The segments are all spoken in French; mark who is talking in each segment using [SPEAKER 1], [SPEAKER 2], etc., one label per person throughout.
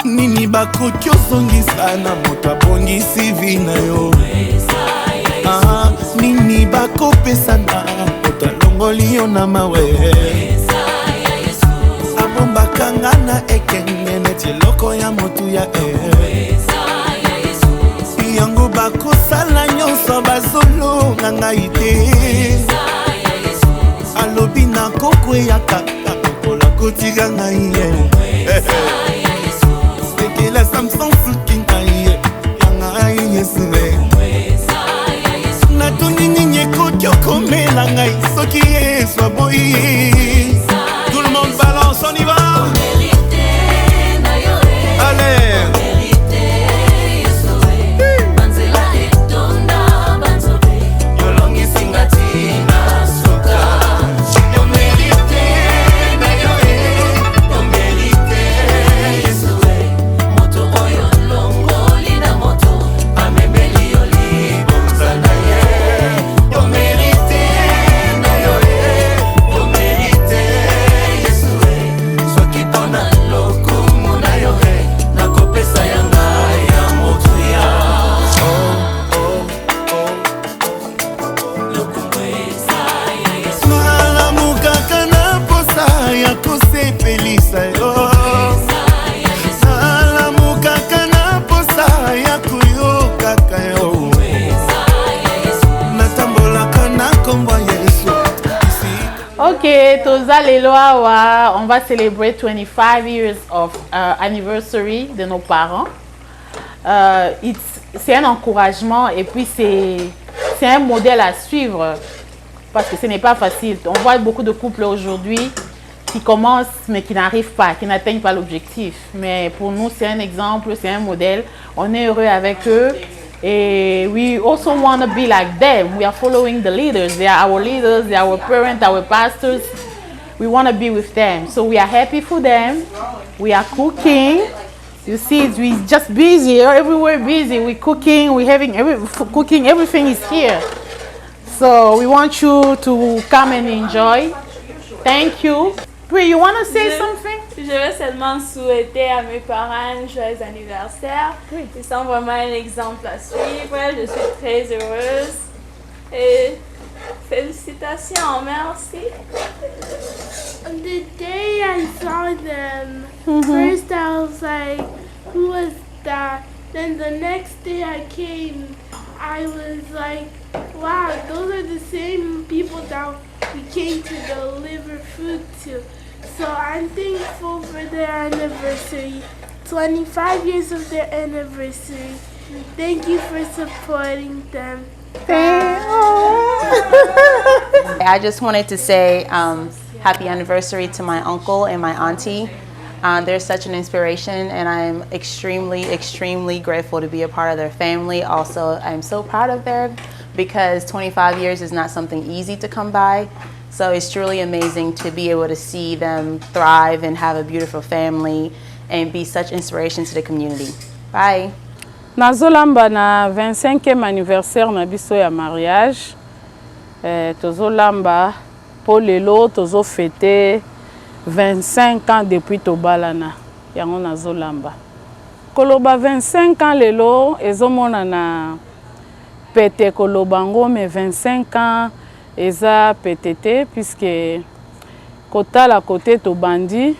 [SPEAKER 1] Nini bakoki ozongisa na moto abongisi vi na yo. Nini bakopesa na moto alongoli yo na mawe. Abombakanga na ekenge neti eloko ya motu ya yango bakosala nyonso bazolonga ngai te. Alobi na kokweyaka kokola kotika ngai ye. Sekela Samson suki ngai ye yangai Yesuwe. Natuni ninye kokyo komela ngai soki Yesu aboyi. Tout le monde balance, on y va. Allez.
[SPEAKER 2] Ok, toza lelo awa, on va célébrer 25 years of anniversary de nos parents. C'est un encouragement et puis c'est un modèle à suivre parce que ce n'est pas facile. On voit beaucoup de couples aujourd'hui qui commencent mais qui n'arrivent pas, qui n'atteignent pas l'objectif. Mais pour nous, c'est un exemple, c'est un modèle. On est heureux avec eux. And we also want to be like them. We are following the leaders. They are our leaders, they are our parents, our pastors. We want to be with them. So we are happy for them. We are cooking. You see, we just busy, everywhere busy. We're cooking, we're having cooking, everything is here. So we want you to come and enjoy. Thank you. Pri, you want to say something?
[SPEAKER 3] Je veux seulement souhaiter à mes parents un joyeux anniversaire. Oui. Ils sont vraiment un exemple à suivre. Je suis très heureuse. Et félicitations, merci.
[SPEAKER 4] The day I saw them, first I was like, who was that? Then the next day I came, I was like, wow, those are the same people that we came to deliver food to. So I'm thankful for their anniversary, 25 years of their anniversary. Thank you for supporting them.
[SPEAKER 5] I just wanted to say happy anniversary to my uncle and my auntie. They're such an inspiration and I'm extremely grateful to be a part of their family. Also, I'm so proud of them because 25 years is not something easy to come by. So it's truly amazing to be able to see them thrive and have a beautiful family and be such inspiration to the community. Bye.
[SPEAKER 6] Nazolamba na 25e anniversaire na biso ya mariage. Tozolamba po lelo tozo fêter 25 ans depuis tobalana. Yango nazolamba. Koloba 25 ans lelo ezomona na pete koloba ngome 25 ans eza PTT puisque kotala côté tobandi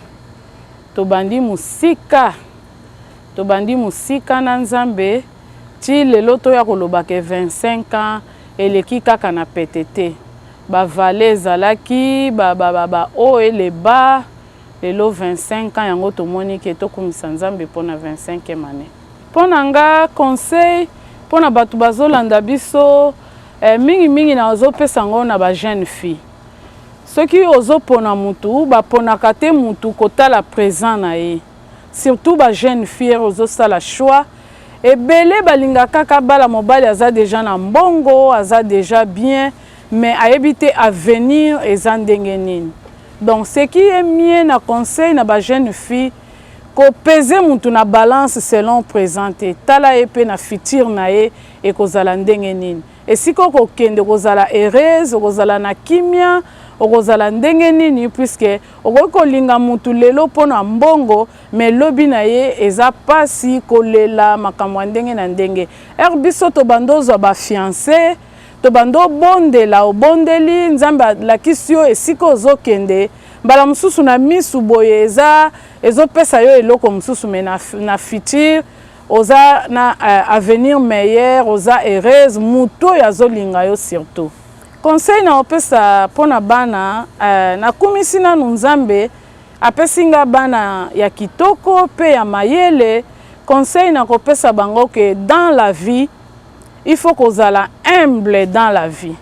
[SPEAKER 6] musika na nzambe ti lelo toya koloba ke 25 ans eleki kaka na PTT ba vale ezalaki ba o ele ba lelo 25 ans yango tomoni ke tokumisa nzambe pona 25e année pona nga conseil pona batu bazolanda biso mingi na ozopesa ngo na ba jeune fille soki ozopona mutu baponaka te mutu kotala présent na ye surtout ba jeune fille ozosala choix ebele balinga kaka bala mobali aza déjà na mbongo aza déjà bien mais ayebi te avenir eza ndenge nini donc ce qui est mieux na conseil na ba jeune fille ko peser mutu na balance selon présenter tala epe na futur na ye ekozala ndenge nini esiko kokende kozala heureuse kozala na kimia okozala ndenge nini puisque okoki kolinga mutu lelo mpona mbongo mais lobi na ye eza pasi kolela makambo ya ndenge na ndenge biso tobanda ozwa bafiance tobanda obondela obondeli nzambe alakisi yo esika ozokende mbala mosusu na misu boye ezopesa yo eloko mosusu me na futur oza na avenir meilleur oza heureuse mutu oyo azolinga yo surtout conseil na opesa mpona bana nakumisi nanu nzambe apesi nga bana ya kitoko mpe ya mayele conseil na kopesa bango ke dans la vie il faut kozala humble dans la vie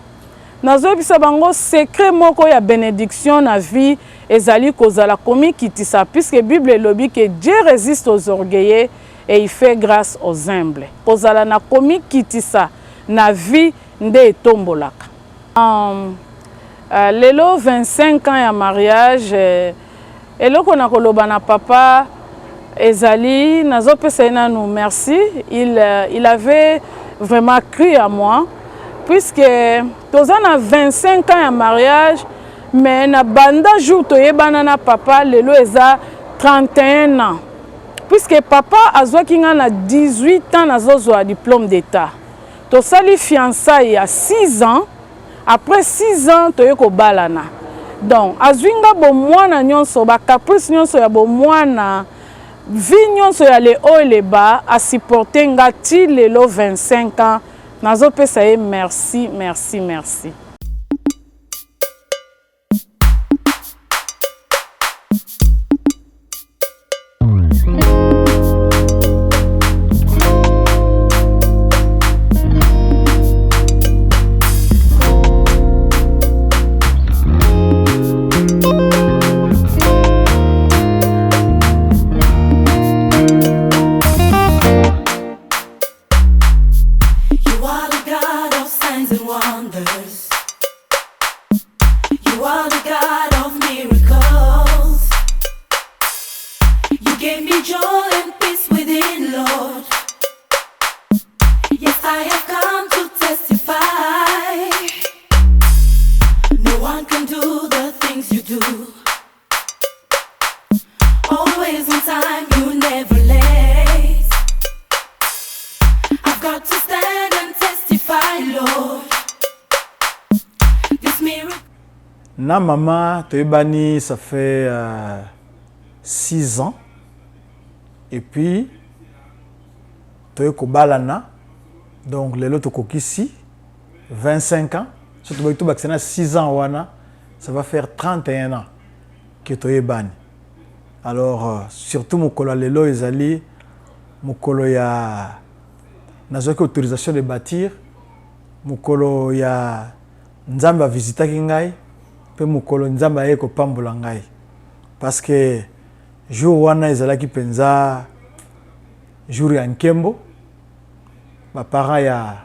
[SPEAKER 6] nazoyebisa bango secret moko ya bénédiction na vie ezali kozala komikitisa puisque Bible elobi ke Dieu résiste aux orgueilleux et il fait grâce aux humbles kozala na komikitisa na vie nde etombolaka lelo 25 ans ya mariage eloko na koloba na papa ezali nazopesa ye nanu merci il avait vraiment cru à moi puisque toza na 25 ans ya mariage mais na banda jour toyebana na papa lelo eza 31 ans puisque papa azwaki nga na 18 ans nazozwa diplôme d'état tosali fiançailles ya 6 ans après 6 ans toye kobalana donc azwi nga bomwana nyonso bacaprice nyonso ya bomwana vie nyonso ya le haut et le bas asupporte nga ti lelo 25 ans nazopesa ye merci merci merci.
[SPEAKER 7] Na maman, Toebani, ça fait 6 ans. Et puis, Toekobalana, donc les autres ici, 25 ans. Surtout que 6 ans, ça va faire 31 ans que Toebani. Alors, surtout, mon colo lelo ezali, mon colo ya nazoki autorisation de bâtir, mon colo ya nzamba visita kingai. Mukolo nzamba ye kopambola ngai parce que jour wana ezalaki penza jour ya nkembo ba parents ya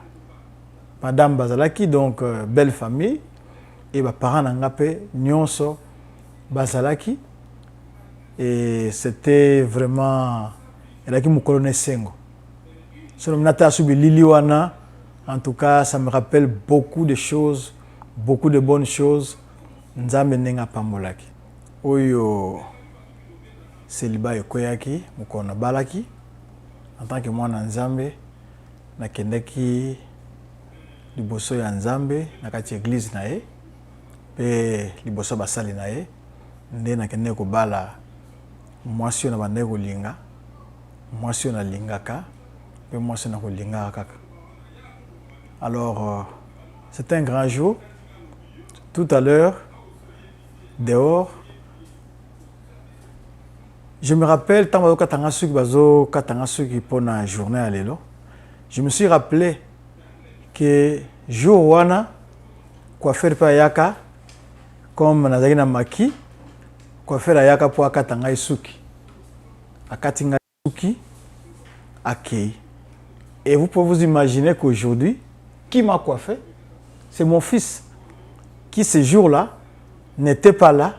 [SPEAKER 7] madame bazalaki donc belle famille et ba parents nanga pe nyonso bazalaki et c'était vraiment elaki mukolo nesengo selon nata subi lili wana en tout cas ça me rappelle beaucoup de choses, beaucoup de bonnes choses. Nzambe nenga pambolaki oyo célibat ekoyaki mukona balaki en tant que mwana nzambe nakendaki liboso ya nzambe nakati église na ye pe liboso basali na ye nde nakende kobala mwasi na bande kolinga mwasi na lingaka pe mwasi na kolingaka kaka. Alors c'est un grand jour. Tout à l'heure dehors, je me rappelle tant que pour la journée à l'élo, je me suis rappelé que jour wana coiffeur pa yaka comme nazaki na maki coiffeur yaka pour akatanga isuki akatinga isuki akei. Et vous pouvez vous imaginer qu'aujourd'hui qui m'a coiffé, c'est mon fils qui ce jour-là n'était pas là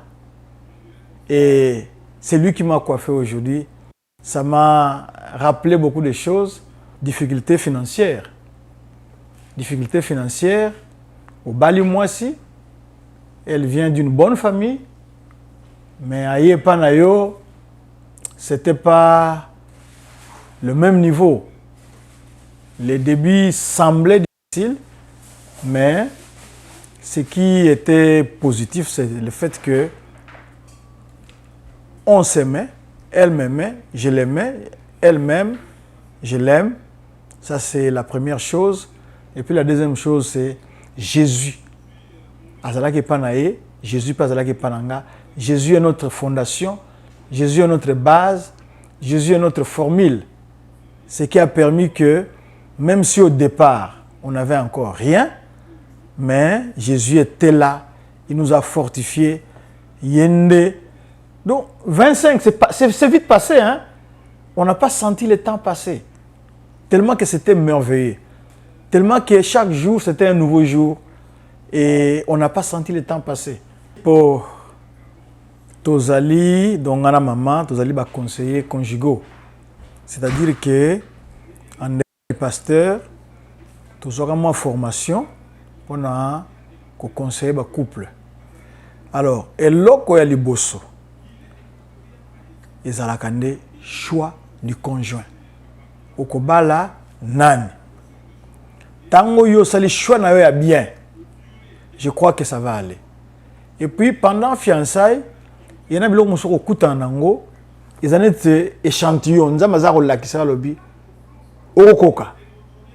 [SPEAKER 7] et c'est lui qui m'a coiffé aujourd'hui. Ça m'a rappelé beaucoup de choses, difficultés financières au bali moisi elle vient d'une bonne famille, mais à Yepanayo, c'était pas le même niveau. Les débuts semblaient difficiles, mais ce qui était positif, c'est le fait que on s'aimait, elle m'aimait, je l'aimais, elle m'aime, je l'aime. Ça, c'est la première chose. Et puis la deuxième chose, c'est Jésus. Azalaki Panaye, Jésus pas Azalaki Pananga. Jésus est notre fondation, Jésus est notre base, Jésus est notre formule. Ce qui a permis que, même si au départ, on n'avait encore rien, mais Jésus était là, il nous a fortifiés, Yende. Donc, 25, c'est vite passé, hein? On n'a pas senti le temps passer. Tellement que c'était merveilleux. Tellement que chaque jour, c'était un nouveau jour. Et on n'a pas senti le temps passer. Pour Tozali, donc on a maman, Tozali va conseiller conjugaux. C'est-à-dire que, en pasteur, nous avons une formation pour conseiller le couple. Alors, et là, il y a les bosso. Ils ont le choix du conjoint. Au Kobala, nan. Tango yo sali choix na yo ya bien. Je crois que ça va aller. Et puis pendant fiançailles, il y en a biloko musoko kuta nango, ils en étaient échantillons, nzamba za ko lakisa lobi. Okoka.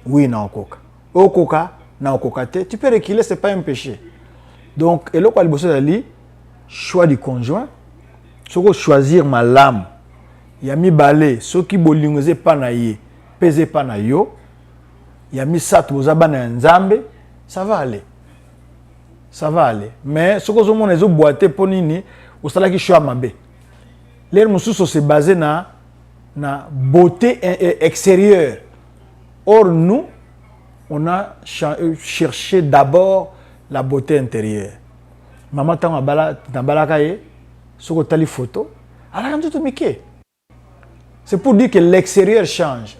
[SPEAKER 7] Oui na okoka. Okoka na okoka te. Tu peux reculer, c'est pas un péché. Donc eloko aliboso dali choix du conjoint. Soko choisir ma lame. Yami balé, ceux qui bolingoze pas na ye, pèse pas na yo. Yami sat bozaba na nzambe, ça va aller. Ça va aller. Mais ce que vous avez boité pour nini, vous savez que je suis à ma baie. Les mususu se basé na beauté extérieure. Or nous, on a cherché d'abord la beauté intérieure. Maman t'a balakaye, ce que tu as les photos, alors quand tu te c'est pour dire que l'extérieur change,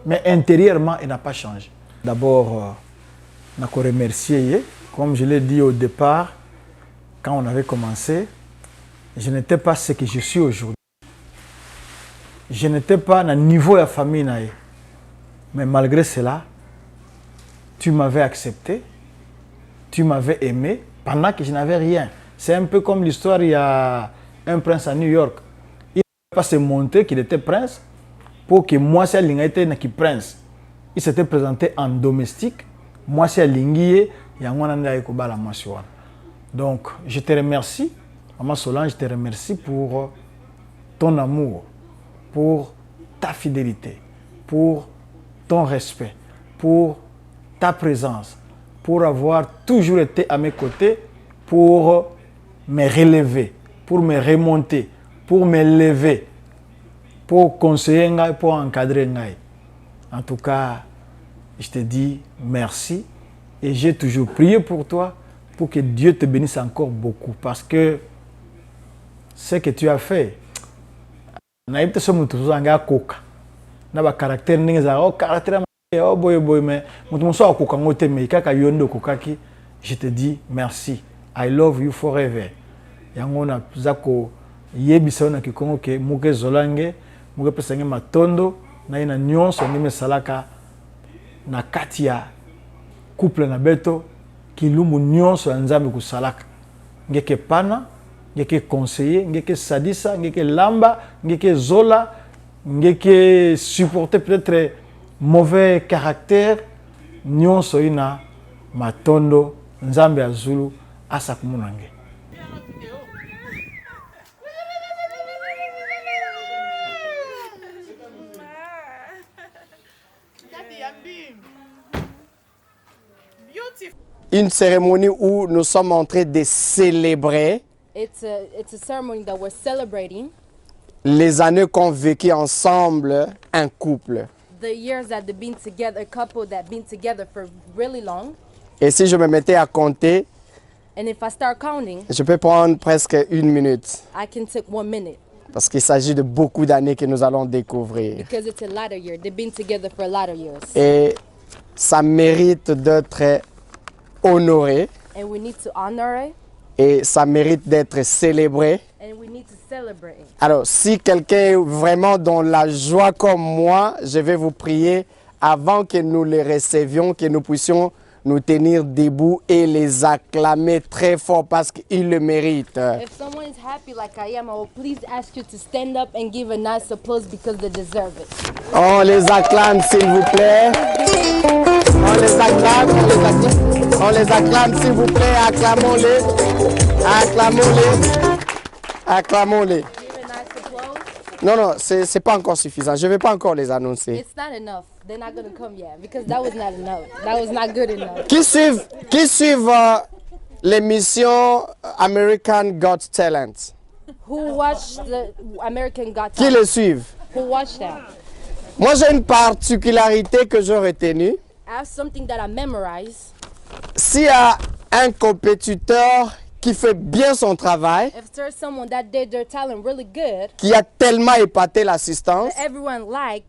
[SPEAKER 7] mais intérieurement, il n'a pas changé. D'abord, je remercier. Comme je l'ai dit au départ, quand on avait commencé, je n'étais pas ce que je suis aujourd'hui. Je n'étais pas dans le niveau de la famille. Mais malgré cela, tu m'avais accepté, tu m'avais aimé pendant que je n'avais rien. C'est un peu comme l'histoire, il y a un prince à New York. Il n'a pas se montrer qu'il était prince pour que moi, c'est l'ingénieur qui prince. Il s'était présenté en domestique. Moi, c'est l'ingénieur. Donc, je te remercie, Maman Solange, je te remercie pour ton amour, pour ta fidélité, pour ton respect, pour ta présence, pour avoir toujours été à mes côtés, pour me relever, pour me remonter, pour me lever, pour conseiller, pour encadrer. En tout cas, je te dis merci. Et j'ai toujours prié pour toi, pour que Dieu te bénisse encore beaucoup. Parce que ce que tu as fait, mais je te dis merci. I love you forever. Yangona zako yebisa na kikongo ke muke zolange, muke pesange matondo, na ina nyonso ngime salaka na katia couple na beto kilumbu nyonso ya nzambe kusalaka ngeke pana ngeke conseiller ngeke sadisa ngeke lamba ngeke zola ngeke supporter peut-être mauvais caractère nyonso ina matondo nzambe azulu asakumunange.
[SPEAKER 8] Une cérémonie où nous sommes en train de célébrer
[SPEAKER 9] it's a ceremony that we're celebrating
[SPEAKER 8] les années qu'ont vécu ensemble un couple.
[SPEAKER 9] the years that they've been together, a couple that been together for really long.
[SPEAKER 8] Et si je me mettais à compter,
[SPEAKER 9] And if I start counting,
[SPEAKER 8] je peux prendre presque 1 minute.
[SPEAKER 9] I can take 1 minute
[SPEAKER 8] Parce qu'il s'agit de beaucoup d'années que nous allons découvrir.
[SPEAKER 9] because it's a lot of years. They've been together for a lot of years.
[SPEAKER 8] Et ça mérite d'être honoré
[SPEAKER 9] And we need to honor it
[SPEAKER 8] et ça mérite d'être célébré.
[SPEAKER 9] and we need to celebrate.
[SPEAKER 8] Alors, si quelqu'un est vraiment dans la joie comme moi, je vais vous prier avant que nous les recevions, que nous puissions nous tenir debout et les acclamer très fort parce qu'ils le méritent.
[SPEAKER 9] If someone is happy like I am, I will please ask you to stand up and give a nice applause because they deserve it.
[SPEAKER 8] On les acclame, s'il vous plaît. On les acclame, on les acclame, s'il vous plaît. Acclamons-les. Acclamons-les. Acclamons-les.
[SPEAKER 9] Give a nice applause.
[SPEAKER 8] Non, non, c'est pas encore suffisant. Je ne vais pas encore les annoncer.
[SPEAKER 9] It's not enough. They're not going to come yet because that was not enough. That was not good enough.
[SPEAKER 8] Qui suivent l'émission American Got Talent?
[SPEAKER 9] Who watched the American Got
[SPEAKER 8] Qui
[SPEAKER 9] Talent?
[SPEAKER 8] le suivent?
[SPEAKER 9] Who watched that?
[SPEAKER 8] Moi, j'ai une particularité que j'ai retenue.
[SPEAKER 9] I have something that I memorized.
[SPEAKER 8] S'il y a un compétiteur qui fait bien son travail,
[SPEAKER 9] If there's someone that did their talent really good,
[SPEAKER 8] qui a tellement épaté l'assistance,
[SPEAKER 9] that everyone liked,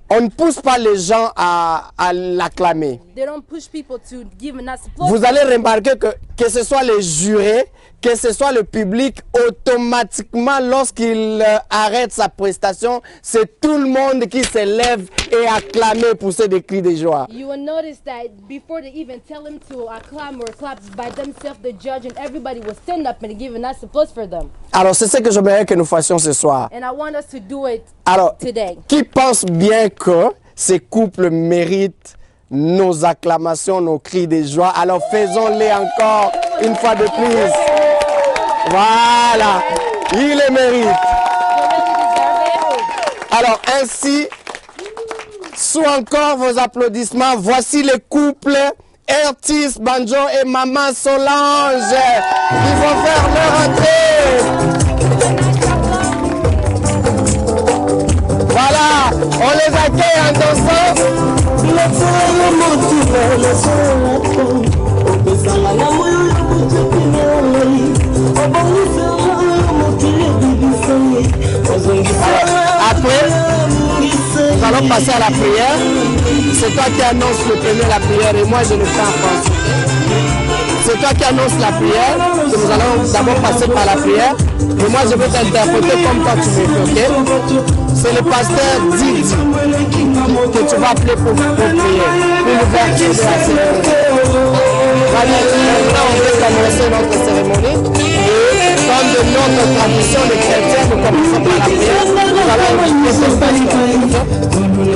[SPEAKER 8] on ne pousse pas les gens à l'acclamer.
[SPEAKER 9] they don't push people to give a nice applause.
[SPEAKER 8] Vous allez remarquer que ce soit les jurés, que ce soit le public, automatiquement, lorsqu'il arrête sa prestation, c'est tout le monde qui se lève et acclame, pousser des cris de joie.
[SPEAKER 9] You will notice that before they even tell him to acclaim or clap by themselves, the judge and everybody will stand up and give a nice applause for them.
[SPEAKER 8] Alors, c'est ce que j'aimerais que nous fassions ce soir.
[SPEAKER 9] And I want us to do it
[SPEAKER 8] Alors,
[SPEAKER 9] today.
[SPEAKER 8] qui pense bien que ces couples méritent nos acclamations, nos cris de joie? Alors, faisons-les encore une fois de plus. Voilà, ils les méritent. Alors, ainsi, sous encore vos applaudissements, voici le couple Ertis Banjo et Maman Solange qui vont faire leur entrée. Voilà, on les accueille en dansant. Après, nous allons passer à la prière. C'est toi qui annonce le premier la prière et moi je le fais en français. C'est toi qui annonce la prière, que nous allons d'abord passer par la prière. Et moi je vais t'interpréter comme toi tu veux, ok? C'est le pasteur Didi que tu vas appeler pour prier, pour l'ouverture de la cérémonie. Maintenant on va commencer notre cérémonie. Et comme de notre tradition de chrétiens, nous commençons par la prière. Nous allons inviter ce pasteur.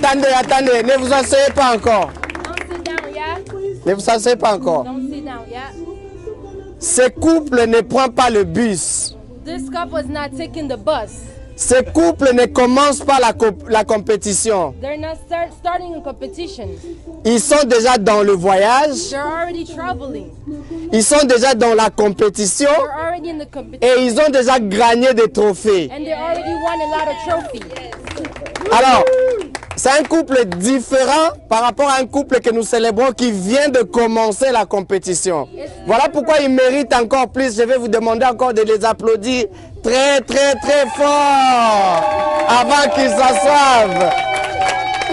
[SPEAKER 8] attendez, ne vous asseyez pas encore.
[SPEAKER 9] Don't sit down yet.
[SPEAKER 8] Ne vous asseyez pas encore.
[SPEAKER 9] Don't sit down yet.
[SPEAKER 8] Ce couple ne prend pas le bus.
[SPEAKER 9] This couple is not taking the bus.
[SPEAKER 8] Ce couple ne commence pas la compétition.
[SPEAKER 9] They're not starting a competition.
[SPEAKER 8] Ils sont déjà dans le voyage.
[SPEAKER 9] They're already traveling.
[SPEAKER 8] Ils sont déjà dans la compétition.
[SPEAKER 9] They're already in the competition.
[SPEAKER 8] Et ils ont déjà gagné des trophées.
[SPEAKER 9] And they already won a lot of trophies.
[SPEAKER 8] Alors, c'est un couple différent par rapport à un couple que nous célébrons qui vient de commencer la compétition. Voilà pourquoi ils méritent encore plus. Je vais vous demander encore de les applaudir très, très, très fort avant qu'ils s'assoivent.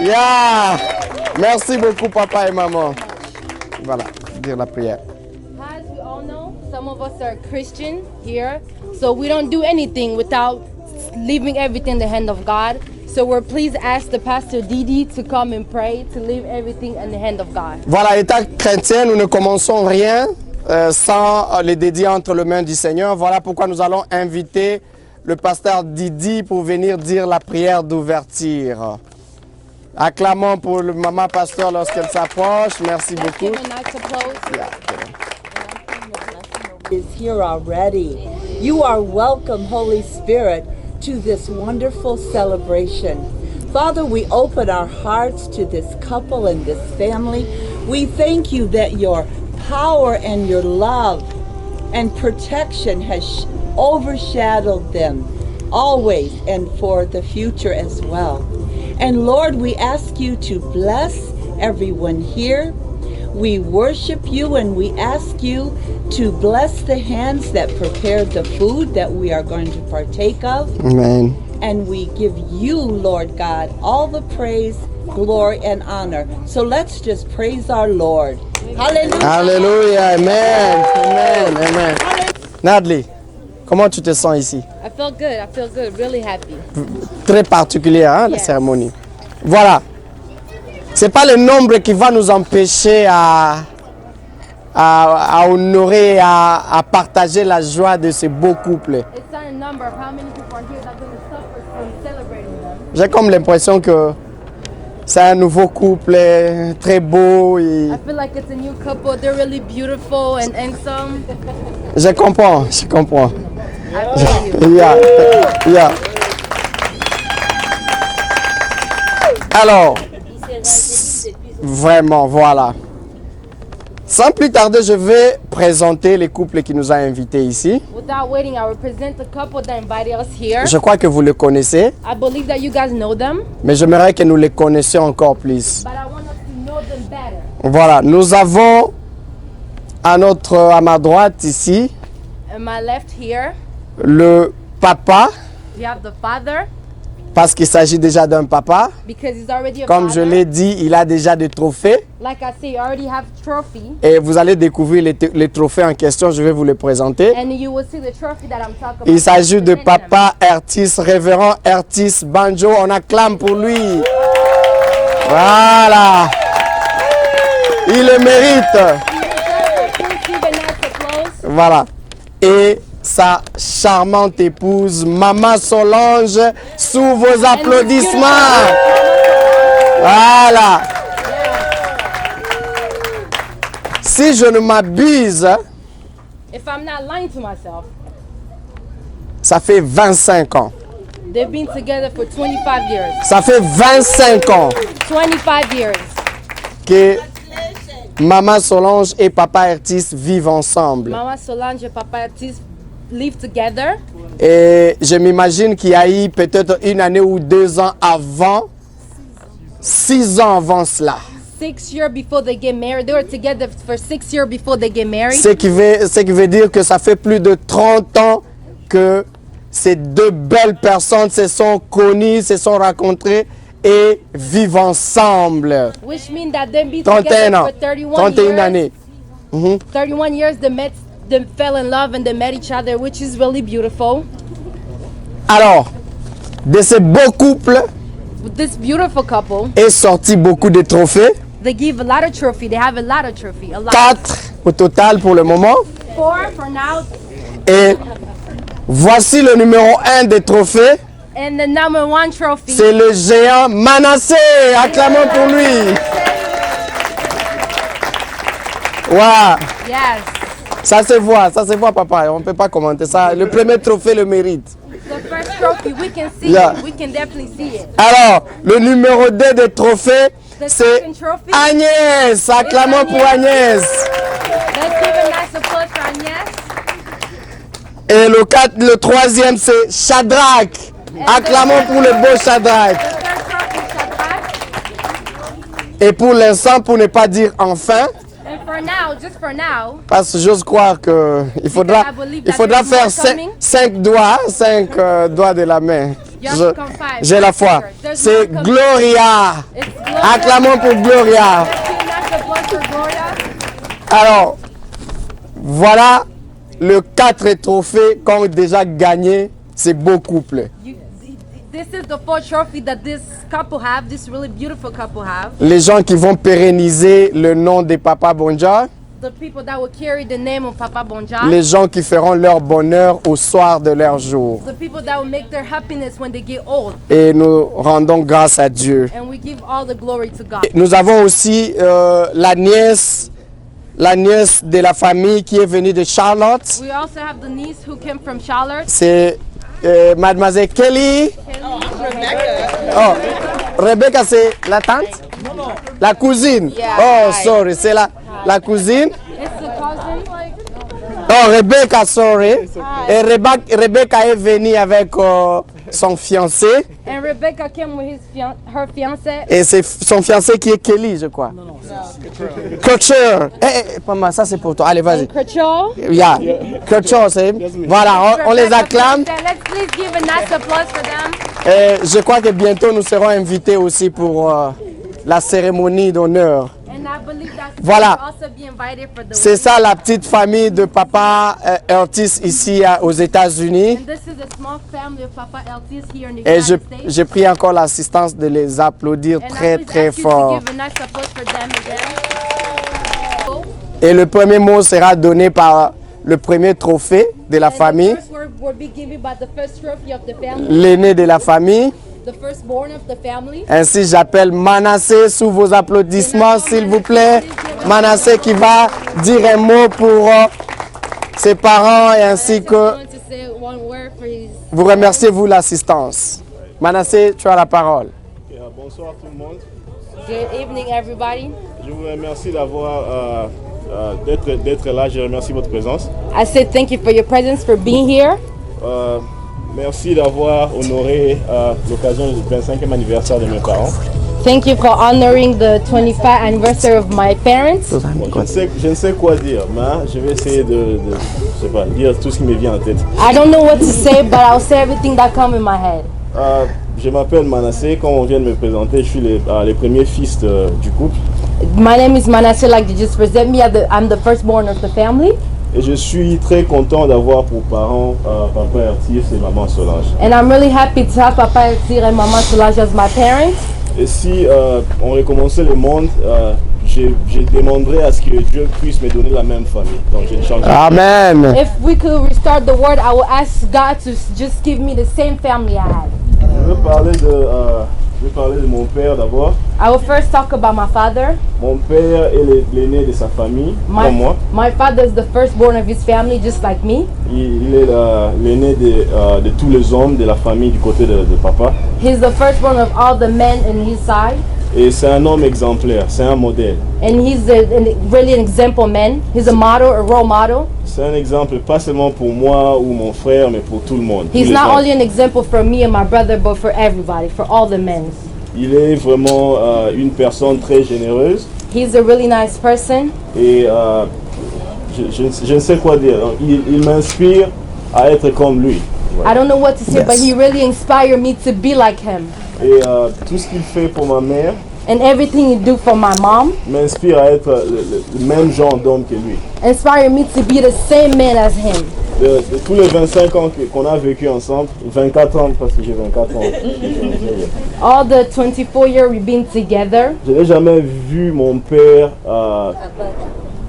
[SPEAKER 8] Yeah. Merci beaucoup, papa et maman. Voilà, dire la prière.
[SPEAKER 9] As we all know, some of us are Christian here, so we don't do anything without leaving everything in the hand of God. So we're please ask the pastor Didi to come and pray, to leave everything in the hand of God.
[SPEAKER 8] Voilà, état chrétien, nous ne commençons rien sans les dédier entre les mains du Seigneur. Voilà pourquoi nous allons inviter le pasteur Didi pour venir dire la prière d'ouverture. Acclamons pour le maman pasteur lorsqu'elle s'approche. Merci beaucoup.
[SPEAKER 10] Is here already. You are welcome, Holy Spirit, to this wonderful celebration. Father, we open our hearts to this couple and this family. We thank you that your power and your love and protection has overshadowed them always and for the future as well. And Lord, we ask you to bless everyone here. We worship you and we ask you to bless the hands that prepared the food that we are going to partake of.
[SPEAKER 8] Amen.
[SPEAKER 10] And we give you, Lord God, all the praise, glory, and honor. So let's just praise our Lord. Hallelujah.
[SPEAKER 8] Alléluia. Amen. Amen. Amen. Nadli, comment tu te sens ici?
[SPEAKER 9] I feel good, really happy.
[SPEAKER 8] Très particulière, hein, la cérémonie. Voilà. C'est pas le nombre qui va nous empêcher à honorer, à partager la joie de ce beau couple.
[SPEAKER 9] It's not a number of how many people are here that are going to suffer from celebrating them.
[SPEAKER 8] J'ai comme l'impression que c'est un nouveau couple très beau. Et
[SPEAKER 9] I feel like it's a new couple. They're really beautiful and handsome.
[SPEAKER 8] je comprends.
[SPEAKER 9] I feel you.
[SPEAKER 8] Yeah. Alors, vraiment, voilà. Sans plus tarder, je vais présenter les couples qui nous ont invités ici.
[SPEAKER 9] Without waiting, I will present the couple that invited us here.
[SPEAKER 8] Je crois que vous les connaissez,
[SPEAKER 9] I believe that you guys know them,
[SPEAKER 8] mais j'aimerais que nous les connaissions encore plus.
[SPEAKER 9] but I want us to know them better.
[SPEAKER 8] Voilà, nous avons à ma droite ici,
[SPEAKER 9] On my left here,
[SPEAKER 8] le papa,
[SPEAKER 9] we have the father,
[SPEAKER 8] parce qu'il s'agit déjà d'un papa.
[SPEAKER 9] because he's already a
[SPEAKER 8] Comme je
[SPEAKER 9] father.
[SPEAKER 8] l'ai dit, il a déjà des trophées.
[SPEAKER 9] Like I say, you already have trophy,
[SPEAKER 8] Et vous allez découvrir les trophées en question, je vais vous les présenter.
[SPEAKER 9] and you will see the trophy that I'm talking about.
[SPEAKER 8] Il s'agit de
[SPEAKER 9] Present them.
[SPEAKER 8] Papa Ertis, révérend Ertis Banjo. On acclame pour lui. Voilà. Il le mérite. Voilà. Et sa charmante épouse, Maman Solange, sous vos applaudissements. Voilà. Si je ne m'abuse,
[SPEAKER 9] If I'm not lying to myself,
[SPEAKER 8] ça fait 25 ans.
[SPEAKER 9] they've been together for 25 years.
[SPEAKER 8] Ça fait 25 ans
[SPEAKER 9] 25 years.
[SPEAKER 8] que Maman Solange et Papa Ertis vivent ensemble.
[SPEAKER 9] Mama Solange and Papa Ertis live together.
[SPEAKER 8] Et je m'imagine qu'il y a eu peut-être une année ou 2 ans avant, 6 ans avant cela.
[SPEAKER 9] 6 years before they get married. They were together for 6 years before they get married.
[SPEAKER 8] Ce qui veut dire que ça fait plus de 30 ans que ces deux belles personnes se sont connues, se sont rencontrées et vivent ensemble.
[SPEAKER 9] Which means that they've been
[SPEAKER 8] 31
[SPEAKER 9] together
[SPEAKER 8] ans,
[SPEAKER 9] for 31
[SPEAKER 8] 31
[SPEAKER 9] years.
[SPEAKER 8] années.
[SPEAKER 9] 31 years they fell in love and they met each other, which is really beautiful.
[SPEAKER 8] Alors, de ce beau couple
[SPEAKER 9] With this beautiful couple,
[SPEAKER 8] est sorti beaucoup de trophées.
[SPEAKER 9] they give a lot of trophy. They have a lot of trophy. A lot.
[SPEAKER 8] 4 au total pour le moment.
[SPEAKER 9] 4 for now.
[SPEAKER 8] Et voici le numéro 1 des trophées.
[SPEAKER 9] And the #1 trophy.
[SPEAKER 8] c'est le géant Manassé. Acclamons pour lui. Waouh.
[SPEAKER 9] Yes.
[SPEAKER 8] Ça se voit, papa. On ne peut pas commenter ça. Le premier trophée le mérite.
[SPEAKER 9] The first trophy, we can see
[SPEAKER 8] Yeah.
[SPEAKER 9] it. We can definitely see it.
[SPEAKER 8] Alors, le numéro 2 des trophées,
[SPEAKER 9] The
[SPEAKER 8] c'est
[SPEAKER 9] second trophy.
[SPEAKER 8] Agnès. Acclamons pour Agnès.
[SPEAKER 9] Let's give a nice applause for Agnès.
[SPEAKER 8] Et le troisième, c'est Shadrach. Acclamons pour le beau Shadrach.
[SPEAKER 9] The third trophy, Shadrach.
[SPEAKER 8] Et pour l'instant, pour ne pas dire enfin,
[SPEAKER 9] And for now, just for now,
[SPEAKER 8] parce que j'ose croire qu'il faudra faire 5 doigts, 5 doigts de la main. J'ai la foi. C'est Gloria.
[SPEAKER 9] it's Gloria.
[SPEAKER 8] Acclamons pour Gloria.
[SPEAKER 9] Let's give a nice applause for Gloria.
[SPEAKER 8] Alors, voilà le 4 trophées qu'ont déjà gagné ces beaux couples.
[SPEAKER 9] This is the 4th trophy that this couple have, this really beautiful couple have.
[SPEAKER 8] Les gens qui vont pérenniser le nom de Papa Bonja,
[SPEAKER 9] The people that will carry the name of Papa Bonja.
[SPEAKER 8] les gens qui feront leur bonheur au soir de leur jour.
[SPEAKER 9] The people that will make their happiness when they get old.
[SPEAKER 8] Et nous rendons grâce à Dieu.
[SPEAKER 9] And we give all the glory to God.
[SPEAKER 8] Nous avons aussi la nièce de la famille qui est venue de Charlotte.
[SPEAKER 9] We also have the niece who came from Charlotte.
[SPEAKER 8] C'est Mademoiselle Kelly. Oh, Rebecca, c'est la tante? La cousine. Oh, sorry, c'est la cousine.
[SPEAKER 9] It's the cousin.
[SPEAKER 8] Oh, Rebecca, sorry. Et Rebecca est venue avec son fiancé.
[SPEAKER 9] And Rebecca came with her fiancé.
[SPEAKER 8] Et c'est son fiancé qui est Kelly, je crois. Culture. Maman, ça c'est pour toi. Allez, vas-y.
[SPEAKER 9] Cracho.
[SPEAKER 8] Yeah. Culture, c'est. Voilà, on les acclame.
[SPEAKER 9] Let's please give a nice applause for them.
[SPEAKER 8] Et je crois que bientôt nous serons invités aussi pour la cérémonie d'honneur.
[SPEAKER 9] And I believe that
[SPEAKER 8] Voilà.
[SPEAKER 9] we'll also be invited for the
[SPEAKER 8] C'est ça la petite famille de Papa Eltis ici aux États-Unis.
[SPEAKER 9] And this is a small family of Papa Eltis here in the
[SPEAKER 8] Et
[SPEAKER 9] United States.
[SPEAKER 8] je prie encore l'assistance de les applaudir
[SPEAKER 9] And
[SPEAKER 8] très
[SPEAKER 9] I please
[SPEAKER 8] très
[SPEAKER 9] ask you to
[SPEAKER 8] fort.
[SPEAKER 9] give a nice applause for them again.
[SPEAKER 8] Et le premier mot sera donné par le premier trophée de la
[SPEAKER 9] And
[SPEAKER 8] famille,
[SPEAKER 9] the first word will be given by the first trophy of the family,
[SPEAKER 8] l'aîné de la famille.
[SPEAKER 9] the firstborn of the family.
[SPEAKER 8] Ainsi, j'appelle Manassé sous vos applaudissements, s'il vous plaît. Manassé qui va dire un mot pour ses parents et ainsi que
[SPEAKER 9] I want to say one word for his.
[SPEAKER 8] vous remerciez, vous, l'assistance. Manassé, tu as la parole.
[SPEAKER 11] Bonsoir tout le monde.
[SPEAKER 9] Good evening, everybody.
[SPEAKER 11] Je vous remercie d'être là. Je remercie votre présence.
[SPEAKER 9] I say thank you for your presence, for being here.
[SPEAKER 11] Merci d'avoir honoré l'occasion du 25e anniversaire de mes parents.
[SPEAKER 9] Thank you for honoring the 25th anniversary of my parents.
[SPEAKER 11] Bon, je ne sais quoi dire, mais je vais essayer de je sais pas, dire tout ce qui me vient en tête.
[SPEAKER 9] I don't know what to say, but I'll say everything that comes in my head.
[SPEAKER 11] Je m'appelle Manassé, comme on vient de me présenter, je suis les premiers fils du couple.
[SPEAKER 9] My name is Manasseh, like you just present me. I'm the firstborn of the family.
[SPEAKER 11] Et je suis très content d'avoir pour parents Papa Ertis et Maman Solange.
[SPEAKER 9] And I'm really happy to have Papa Ertir and Mama Solange as my parents.
[SPEAKER 11] Et si on recommençait le monde, je demanderais à ce que Dieu puisse me donner la même famille. Donc je ne change pas.
[SPEAKER 8] Amen.
[SPEAKER 9] If we could restart the world, I will ask God to just give me the same family I had.
[SPEAKER 11] Je vais parler de mon père d'abord.
[SPEAKER 9] I will first talk about my father.
[SPEAKER 11] Mon père est l'aîné de sa famille, comme moi.
[SPEAKER 9] My father is the firstborn of his family, just like me.
[SPEAKER 11] Il est l'aîné de tous les hommes de la famille du côté de papa.
[SPEAKER 9] He's the firstborn of all the men in his side.
[SPEAKER 11] Et c'est un homme exemplaire, c'est un modèle.
[SPEAKER 9] And he's really an example man. He's a model, a role model.
[SPEAKER 11] C'est un exemple pas seulement pour moi ou mon frère, mais pour tout le monde.
[SPEAKER 9] He's not only an example for me and my brother, but for everybody, for all the men.
[SPEAKER 11] Il est vraiment une personne très généreuse.
[SPEAKER 9] He's a really nice person.
[SPEAKER 11] Et je ne sais quoi dire. Il m'inspire à être comme lui.
[SPEAKER 9] I don't know what to say, but he really inspired me to be like him.
[SPEAKER 11] Et tout ce qu'il fait pour ma mère
[SPEAKER 9] And everything he do for my mom
[SPEAKER 11] m'inspire à être le même genre d'homme que lui.
[SPEAKER 9] inspired me to be the same man as him.
[SPEAKER 11] De tous les 25 ans qu'on a vécu ensemble, 24 ans parce que j'ai 24 ans.
[SPEAKER 9] All the 24 years we've been together.
[SPEAKER 11] Je n'ai jamais vu mon père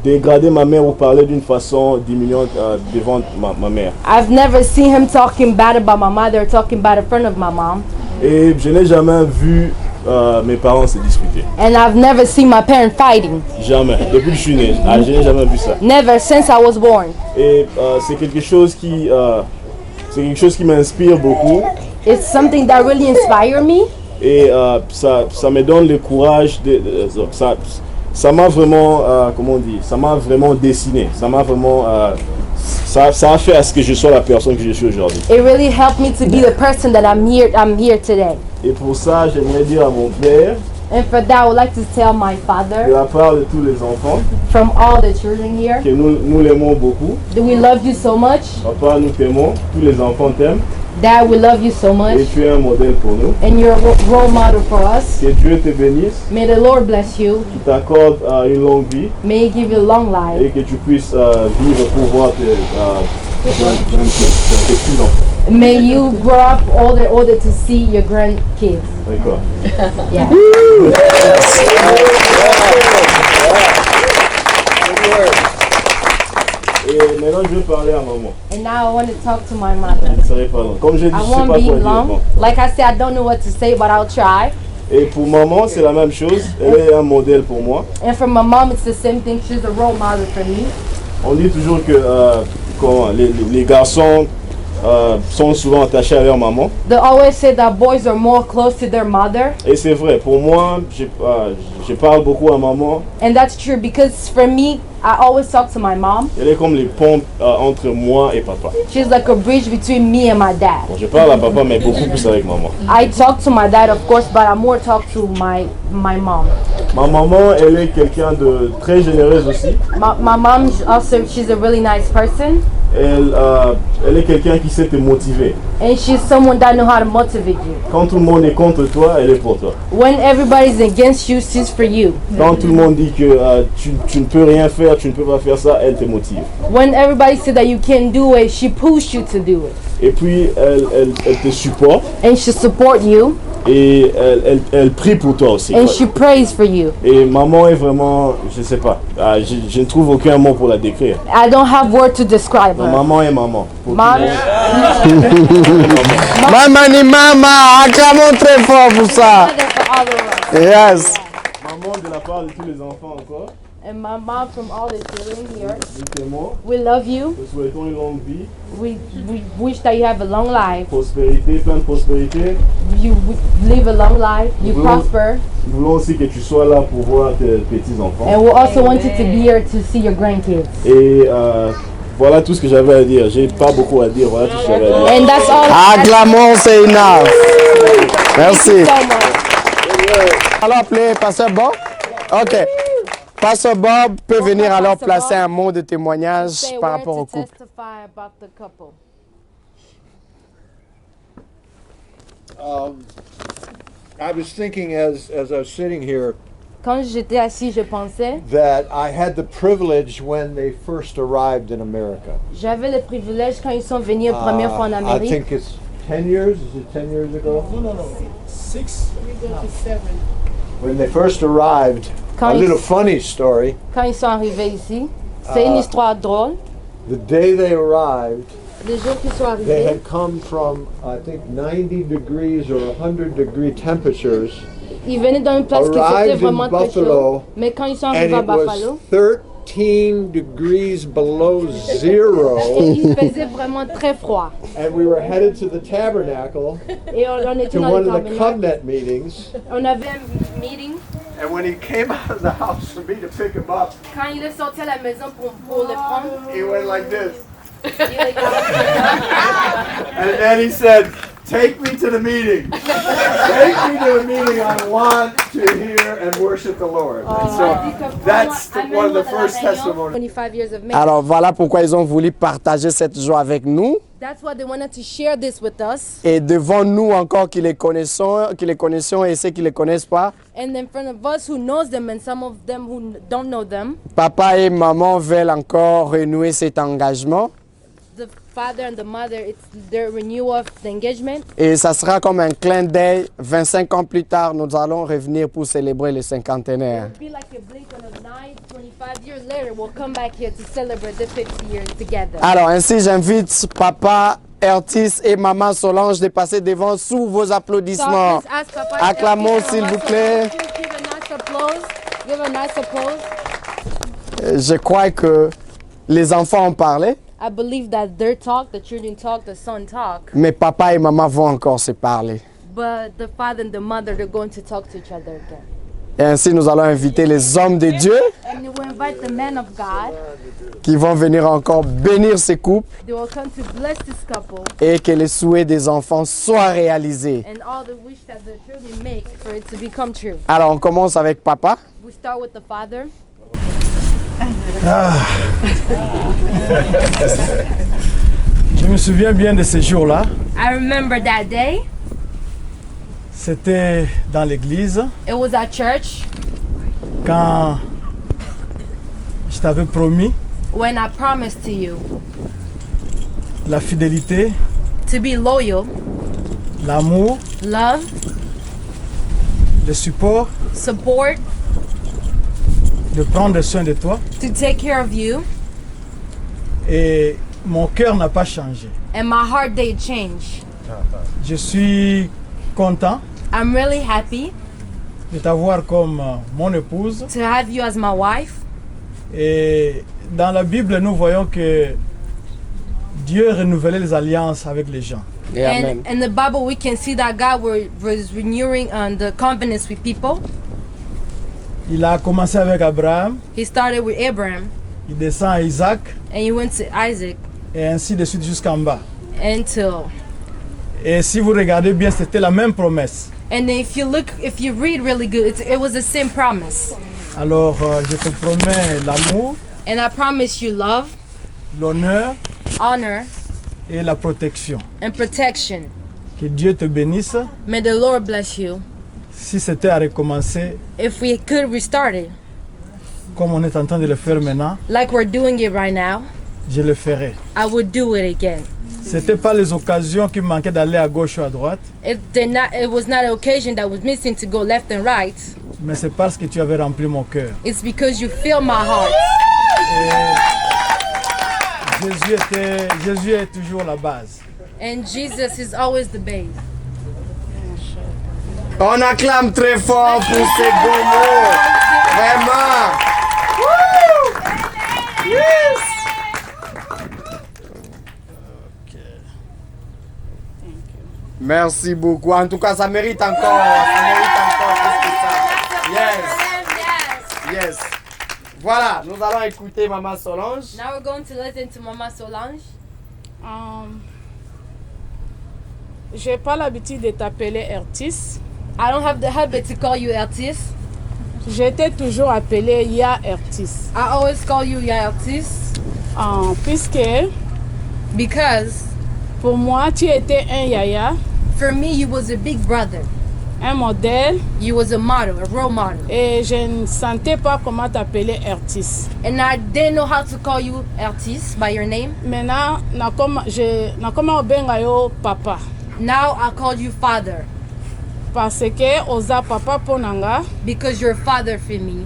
[SPEAKER 11] dégrader ma mère ou parler d'une façon diminuante devant ma mère.
[SPEAKER 9] I've never seen him talking bad about my mother, talking bad in front of my mom.
[SPEAKER 11] Et je n'ai jamais vu mes parents se disputer.
[SPEAKER 9] And I've never seen my parents fighting.
[SPEAKER 11] Jamais. Depuis que je suis né, je n'ai jamais vu ça.
[SPEAKER 9] Never since I was born.
[SPEAKER 11] Et c'est quelque chose qui m'inspire beaucoup.
[SPEAKER 9] It's something that really inspired me.
[SPEAKER 11] Et ça me donne le courage ça m'a vraiment comment on dit, ça m'a vraiment dessiné, ça m'a vraiment ça a fait à ce que je sois la personne que je suis aujourd'hui.
[SPEAKER 9] It really helped me to be the person that I'm here today.
[SPEAKER 11] Et pour ça, j'aimerais dire à mon père,
[SPEAKER 9] And for that, I would like to tell my father,
[SPEAKER 11] de la part de tous les enfants,
[SPEAKER 9] from all the children here,
[SPEAKER 11] que nous l'aimons beaucoup.
[SPEAKER 9] that we love you so much.
[SPEAKER 11] Papa, nous t'aimons, tous les enfants t'aiment.
[SPEAKER 9] Dad, we love you so much.
[SPEAKER 11] Et tu es un modèle pour nous.
[SPEAKER 9] And you're a role model for us.
[SPEAKER 11] Que Dieu te bénisse.
[SPEAKER 9] May the Lord bless you.
[SPEAKER 11] Qu'il t'accorde une longue vie.
[SPEAKER 9] May He give you a long life.
[SPEAKER 11] Et que tu puisses vivre pour voir tes petits-enfants.
[SPEAKER 9] May you grow up older to see your grandkids.
[SPEAKER 11] D'accord.
[SPEAKER 9] Yeah.
[SPEAKER 11] Et maintenant, je vais parler à maman.
[SPEAKER 9] And now I want to talk to my mother.
[SPEAKER 11] Je ne serai pas long. Comme j'ai dit,
[SPEAKER 9] I
[SPEAKER 11] je ne sais
[SPEAKER 9] won't
[SPEAKER 11] pas
[SPEAKER 9] be
[SPEAKER 11] quoi dire.
[SPEAKER 9] long.
[SPEAKER 11] Bon.
[SPEAKER 9] Like I said, I don't know what to say, but I'll try.
[SPEAKER 11] Et pour maman, c'est la même chose. Elle est un modèle pour moi.
[SPEAKER 9] And for my mom, it's the same thing. She's a role model for me.
[SPEAKER 11] On dit toujours que les garçons sont souvent attachés à leur maman.
[SPEAKER 9] They always say that boys are more close to their mother.
[SPEAKER 11] Et c'est vrai. Pour moi, je parle beaucoup à maman.
[SPEAKER 9] And that's true because for me, I always talk to my mom.
[SPEAKER 11] Elle est comme les ponts entre moi et papa.
[SPEAKER 9] She's like a bridge between me and my dad.
[SPEAKER 11] Bon, je parle à papa, mais beaucoup plus avec maman.
[SPEAKER 9] I talk to my dad, of course, but I more talk to my mom.
[SPEAKER 11] Ma maman, elle est quelqu'un de très généreuse aussi.
[SPEAKER 9] My mom also, she's a really nice person.
[SPEAKER 11] Elle est quelqu'un qui sait te motiver.
[SPEAKER 9] And she's someone that knows how to motivate you.
[SPEAKER 11] Quand tout le monde est contre toi, elle est pour toi.
[SPEAKER 9] When everybody's against you, she's for you.
[SPEAKER 11] Quand tout le monde dit que tu ne peux rien faire, tu ne peux pas faire ça, elle te motive.
[SPEAKER 9] When everybody says that you can't do it, she pushes you to do it.
[SPEAKER 11] Et puis elle te supporte.
[SPEAKER 9] And she support you.
[SPEAKER 11] Et elle prie pour toi aussi.
[SPEAKER 9] And she prays for you.
[SPEAKER 11] Et maman est vraiment, je sais pas, je ne trouve aucun mot pour la décrire.
[SPEAKER 9] I don't have word to describe her.
[SPEAKER 11] Maman est maman.
[SPEAKER 9] Mom.
[SPEAKER 8] Maman ni mama, acclamons très fort pour ça. Yes.
[SPEAKER 11] Maman de la part de tous les enfants encore.
[SPEAKER 9] And my mom from all the children here.
[SPEAKER 11] Nous t'aimons.
[SPEAKER 9] We love you.
[SPEAKER 11] Nous souhaitons une longue vie.
[SPEAKER 9] We wish that you have a long life.
[SPEAKER 11] Prospérité, plein de prospérité.
[SPEAKER 9] You live a long life. You prosper.
[SPEAKER 11] Nous voulons aussi que tu sois là pour voir tes petits-enfants.
[SPEAKER 9] And we also want you to be here to see your grandkids.
[SPEAKER 11] Et voilà tout ce que j'avais à dire. J'ai pas beaucoup à dire. Voilà tout ce que j'avais à dire.
[SPEAKER 9] And that's all.
[SPEAKER 8] Acclamons, c'est enough. Merci. Alors, appeler Pasteur Bob. OK. Pasteur Bob peut venir alors placer un mot de témoignage par rapport au couple.
[SPEAKER 12] I was thinking as I was sitting here
[SPEAKER 9] Quand j'étais assis, je pensais.
[SPEAKER 12] that I had the privilege when they first arrived in America.
[SPEAKER 9] J'avais le privilège quand ils sont venus la première fois en
[SPEAKER 12] I
[SPEAKER 9] Amérique.
[SPEAKER 12] think it's 10 years. Is it 10 years ago?
[SPEAKER 7] No. 6. We go to 7.
[SPEAKER 12] When they first arrived, a little funny story.
[SPEAKER 9] Quand ils sont arrivés ici, c'est une histoire drôle.
[SPEAKER 12] The day they arrived,
[SPEAKER 9] Le jour qu'ils sont
[SPEAKER 12] they
[SPEAKER 9] arrivés,
[SPEAKER 12] had come from, I think, 90 degrees or 100 degree temperatures.
[SPEAKER 9] ils venaient d'une place qui était
[SPEAKER 12] Arrived in
[SPEAKER 9] vraiment très
[SPEAKER 12] Buffalo,
[SPEAKER 9] chaude. Mais quand ils sont
[SPEAKER 12] and
[SPEAKER 9] arrivés à
[SPEAKER 12] it was
[SPEAKER 9] Buffalo,
[SPEAKER 12] 13 degrees below zero.
[SPEAKER 9] il faisait vraiment très froid.
[SPEAKER 12] And we were headed to the tabernacle
[SPEAKER 9] Et on était
[SPEAKER 12] to
[SPEAKER 9] dans
[SPEAKER 12] one
[SPEAKER 9] le
[SPEAKER 12] of the
[SPEAKER 9] tabernacle.
[SPEAKER 12] covenant meetings.
[SPEAKER 9] On avait un meeting.
[SPEAKER 12] And when he came out of the house for me to pick him up,
[SPEAKER 9] Quand il est sorti à la maison pour le prendre,
[SPEAKER 12] he went like this.
[SPEAKER 9] il regardait.
[SPEAKER 12] And then he said, "Take me to the meeting. Take me to the meeting. I want to hear and worship the Lord." And so that's one of the first testimonies.
[SPEAKER 9] 25 years of marriage.
[SPEAKER 8] Alors voilà pourquoi ils ont voulu partager cette joie avec nous.
[SPEAKER 9] That's why they wanted to share this with us.
[SPEAKER 8] Et devant nous encore qui les connaissons et ceux qui ne les connaissent pas,
[SPEAKER 9] And in front of us who knows them and some of them who don't know them,
[SPEAKER 8] papa et maman veulent encore renouer cet engagement.
[SPEAKER 9] the father and the mother, it's their renewal of the engagement.
[SPEAKER 8] Et ça sera comme un clin d'œil. 25 ans plus tard, nous allons revenir pour célébrer le cinquantenaire.
[SPEAKER 9] It'll be like a blink of an eye. 25 years later, we'll come back here to celebrate the 50 years together.
[SPEAKER 8] Alors ainsi, j'invite papa Ertis et maman Solange de passer devant sous vos applaudissements.
[SPEAKER 9] So please ask Papa
[SPEAKER 8] Acclamons
[SPEAKER 9] Ertis
[SPEAKER 8] s'il
[SPEAKER 9] and
[SPEAKER 8] vous
[SPEAKER 9] Mama
[SPEAKER 8] plaît.
[SPEAKER 9] Solange, give a nice applause. Give a nice applause.
[SPEAKER 8] Je crois que les enfants ont parlé,
[SPEAKER 9] I believe that their talk, the children talk, the son talk,
[SPEAKER 8] mais papa et maman vont encore se parler.
[SPEAKER 9] but the father and the mother, they're going to talk to each other again.
[SPEAKER 8] Et ainsi, nous allons inviter les hommes de Dieu
[SPEAKER 9] And we'll invite the men of God.
[SPEAKER 8] qui vont venir encore bénir ces couples
[SPEAKER 9] They will come to bless this couple
[SPEAKER 8] et que les souhaits des enfants soient réalisés.
[SPEAKER 9] and all the wish that the children make for it to become true.
[SPEAKER 8] Alors, on commence avec papa.
[SPEAKER 9] We start with the father.
[SPEAKER 7] Je me souviens bien de ce jour-là.
[SPEAKER 9] I remember that day.
[SPEAKER 7] C'était dans l'église
[SPEAKER 9] It was at church
[SPEAKER 7] quand je t'avais promis
[SPEAKER 9] when I promised to you
[SPEAKER 7] la fidélité,
[SPEAKER 9] to be loyal,
[SPEAKER 7] l'amour,
[SPEAKER 9] love,
[SPEAKER 7] le support,
[SPEAKER 9] support,
[SPEAKER 7] de prendre soin de toi.
[SPEAKER 9] to take care of you.
[SPEAKER 7] Et mon cœur n'a pas changé.
[SPEAKER 9] And my heart did change.
[SPEAKER 7] Je suis content
[SPEAKER 9] I'm really happy
[SPEAKER 7] de t'avoir comme mon épouse.
[SPEAKER 9] to have you as my wife.
[SPEAKER 7] Et dans la Bible, nous voyons que Dieu renouvelait les alliances avec les gens.
[SPEAKER 8] Et amen.
[SPEAKER 9] And in the Bible, we can see that God was renewing the covenants with people.
[SPEAKER 7] Il a commencé avec Abraham,
[SPEAKER 9] He started with Abraham,
[SPEAKER 7] il descend à Isaac,
[SPEAKER 9] and he went to Isaac,
[SPEAKER 7] et ainsi de suite jusqu'en bas.
[SPEAKER 9] until.
[SPEAKER 7] Et si vous regardez bien, c'était la même promesse.
[SPEAKER 9] And if you read really good, it was the same promise.
[SPEAKER 7] Alors, je te promets l'amour,
[SPEAKER 9] And I promise you love,
[SPEAKER 7] l'honneur
[SPEAKER 9] honor,
[SPEAKER 7] et la protection.
[SPEAKER 9] and protection.
[SPEAKER 7] Que Dieu te bénisse.
[SPEAKER 9] May the Lord bless you.
[SPEAKER 7] Si c'était à recommencer,
[SPEAKER 9] If we could restart it,
[SPEAKER 7] comme on est en train de le faire maintenant,
[SPEAKER 9] like we're doing it right now,
[SPEAKER 7] je le ferai.
[SPEAKER 9] I would do it again.
[SPEAKER 7] C'était pas les occasions qui manquaient d'aller à gauche ou à droite,
[SPEAKER 9] It was not an occasion that was missing to go left and right.
[SPEAKER 7] mais c'est parce que tu avais rempli mon cœur.
[SPEAKER 9] It's because you fill my heart.
[SPEAKER 7] Jésus est toujours la base.
[SPEAKER 9] And Jesus is always the base.
[SPEAKER 8] On acclame très fort pour ces beaux mots. Vraiment. Woo! Yes! Merci beaucoup. En tout cas, ça mérite encore. Ça mérite encore plus que ça. Yes. Yes. Voilà, nous allons écouter Maman Solange.
[SPEAKER 9] Now we're going to listen to Mama Solange.
[SPEAKER 6] J'ai pas l'habitude de t'appeler Ertis.
[SPEAKER 9] I don't have the habit to call you Ertis.
[SPEAKER 6] J'étais toujours appelée Ya Ertis.
[SPEAKER 9] I always call you Ya Ertis.
[SPEAKER 6] Puisque
[SPEAKER 9] Because
[SPEAKER 6] pour moi, tu étais un yaya,
[SPEAKER 9] for me, you was a big brother.
[SPEAKER 6] un modèle,
[SPEAKER 9] You was a model, a role model.
[SPEAKER 6] et je ne sentais pas comment t'appeler Ertis.
[SPEAKER 9] And I didn't know how to call you Ertis by your name.
[SPEAKER 6] Maintenant, nakoma obenga yo papa.
[SPEAKER 9] Now I call you father.
[SPEAKER 6] Parce que oza papa ponanga.
[SPEAKER 9] Because you're a father for me.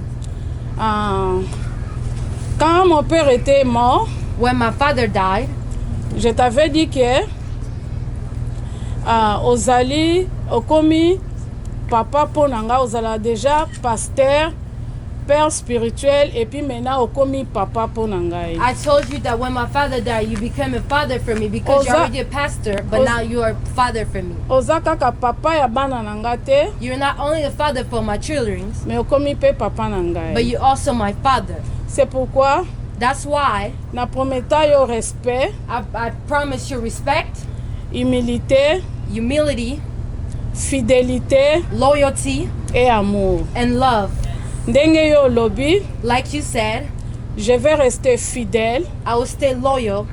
[SPEAKER 6] Quand mon père était mort,
[SPEAKER 9] when my father died,
[SPEAKER 6] je t'avais dit que ozali okomi papa ponanga, ozala déjà pasteur, père spirituel, et puis maintenant okomi papa ponanga.
[SPEAKER 9] I told you that when my father died, you became a father for me because you're already a pastor, but now you are a father for me.
[SPEAKER 6] Oza kaka papa ya bana nanga te.
[SPEAKER 9] You're not only a father for my children,
[SPEAKER 6] mais okomi pe papa nanga.
[SPEAKER 9] but you're also my father.
[SPEAKER 6] C'est pourquoi
[SPEAKER 9] that's why
[SPEAKER 6] na prometa yo respect.
[SPEAKER 9] I promise you respect,
[SPEAKER 6] humilité, fidélité,
[SPEAKER 9] loyalty,
[SPEAKER 6] et amour.
[SPEAKER 9] And love.
[SPEAKER 6] Ndenge yo lobby,
[SPEAKER 9] like you said,
[SPEAKER 6] je vais rester fidèle,
[SPEAKER 9] I will stay loyal,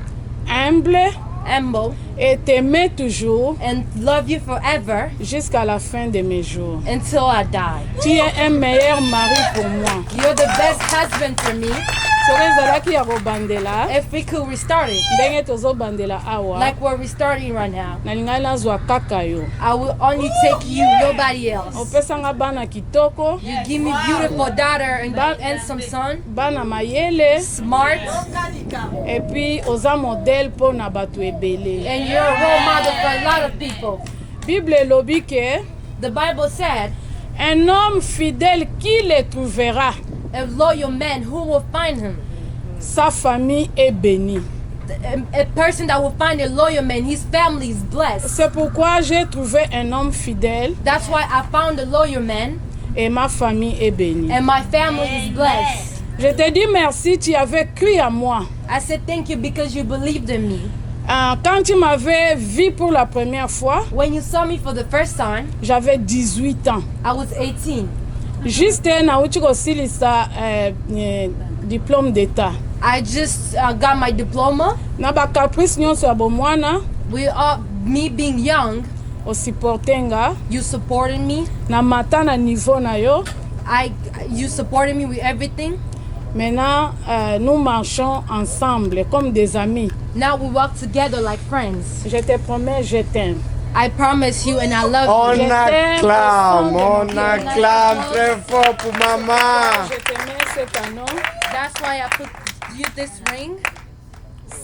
[SPEAKER 6] humble, et t'aimer toujours
[SPEAKER 9] and love you forever
[SPEAKER 6] jusqu'à la fin de mes jours.
[SPEAKER 9] until I die.
[SPEAKER 6] Tu es un meilleur mari pour moi.
[SPEAKER 9] You're the best husband for me.
[SPEAKER 6] soki ezalaki ya kobandela
[SPEAKER 9] If we could restart it,
[SPEAKER 6] ndenge tozobandela awa
[SPEAKER 9] like we're restarting right now,
[SPEAKER 6] nalingani nazwa kaka yo.
[SPEAKER 9] I will only take you, nobody else.
[SPEAKER 6] opesanga bana kitoko,
[SPEAKER 9] You give me beautiful daughter and handsome son,
[SPEAKER 6] bana mayele,
[SPEAKER 9] smart,
[SPEAKER 6] epuis oza modèle mpo na bato ebele.
[SPEAKER 9] and you're a role model for a lot of people.
[SPEAKER 6] Bible elobi ke
[SPEAKER 9] The Bible said,
[SPEAKER 6] un homme fidèle qui le trouvera,
[SPEAKER 9] a loyal man who will find him.
[SPEAKER 6] sa famille est bénie.
[SPEAKER 9] A person that will find a loyal man, his family is blessed.
[SPEAKER 6] C'est pourquoi j'ai trouvé un homme fidèle
[SPEAKER 9] That's why I found a loyal man,
[SPEAKER 6] et ma famille est bénie.
[SPEAKER 9] and my family is blessed.
[SPEAKER 6] Je te dis merci, tu avais cru à moi.
[SPEAKER 9] I said thank you because you believed in me.
[SPEAKER 6] Quand tu m'avais vu pour la première fois,
[SPEAKER 9] When you saw me for the first time,
[SPEAKER 6] j'avais 18 ans.
[SPEAKER 9] I was 18.
[SPEAKER 6] Juste nauti kosilisa diplôme d'état.
[SPEAKER 9] I just got my diploma.
[SPEAKER 6] Na ba caprice nyonso ya bomwana,
[SPEAKER 9] Me being young,
[SPEAKER 6] osupportenga
[SPEAKER 9] you supported me.
[SPEAKER 6] na mata na niveau na yo.
[SPEAKER 9] You supported me with everything.
[SPEAKER 6] Maintenant, nous marchons ensemble comme des amis.
[SPEAKER 9] Now we walk together like friends.
[SPEAKER 6] Je te promets, je t'aime.
[SPEAKER 9] I promise you and I love
[SPEAKER 12] On
[SPEAKER 9] you.
[SPEAKER 12] acclame très fort pour maman.
[SPEAKER 6] Je te mets cet anneau,
[SPEAKER 9] That's why I put you this ring.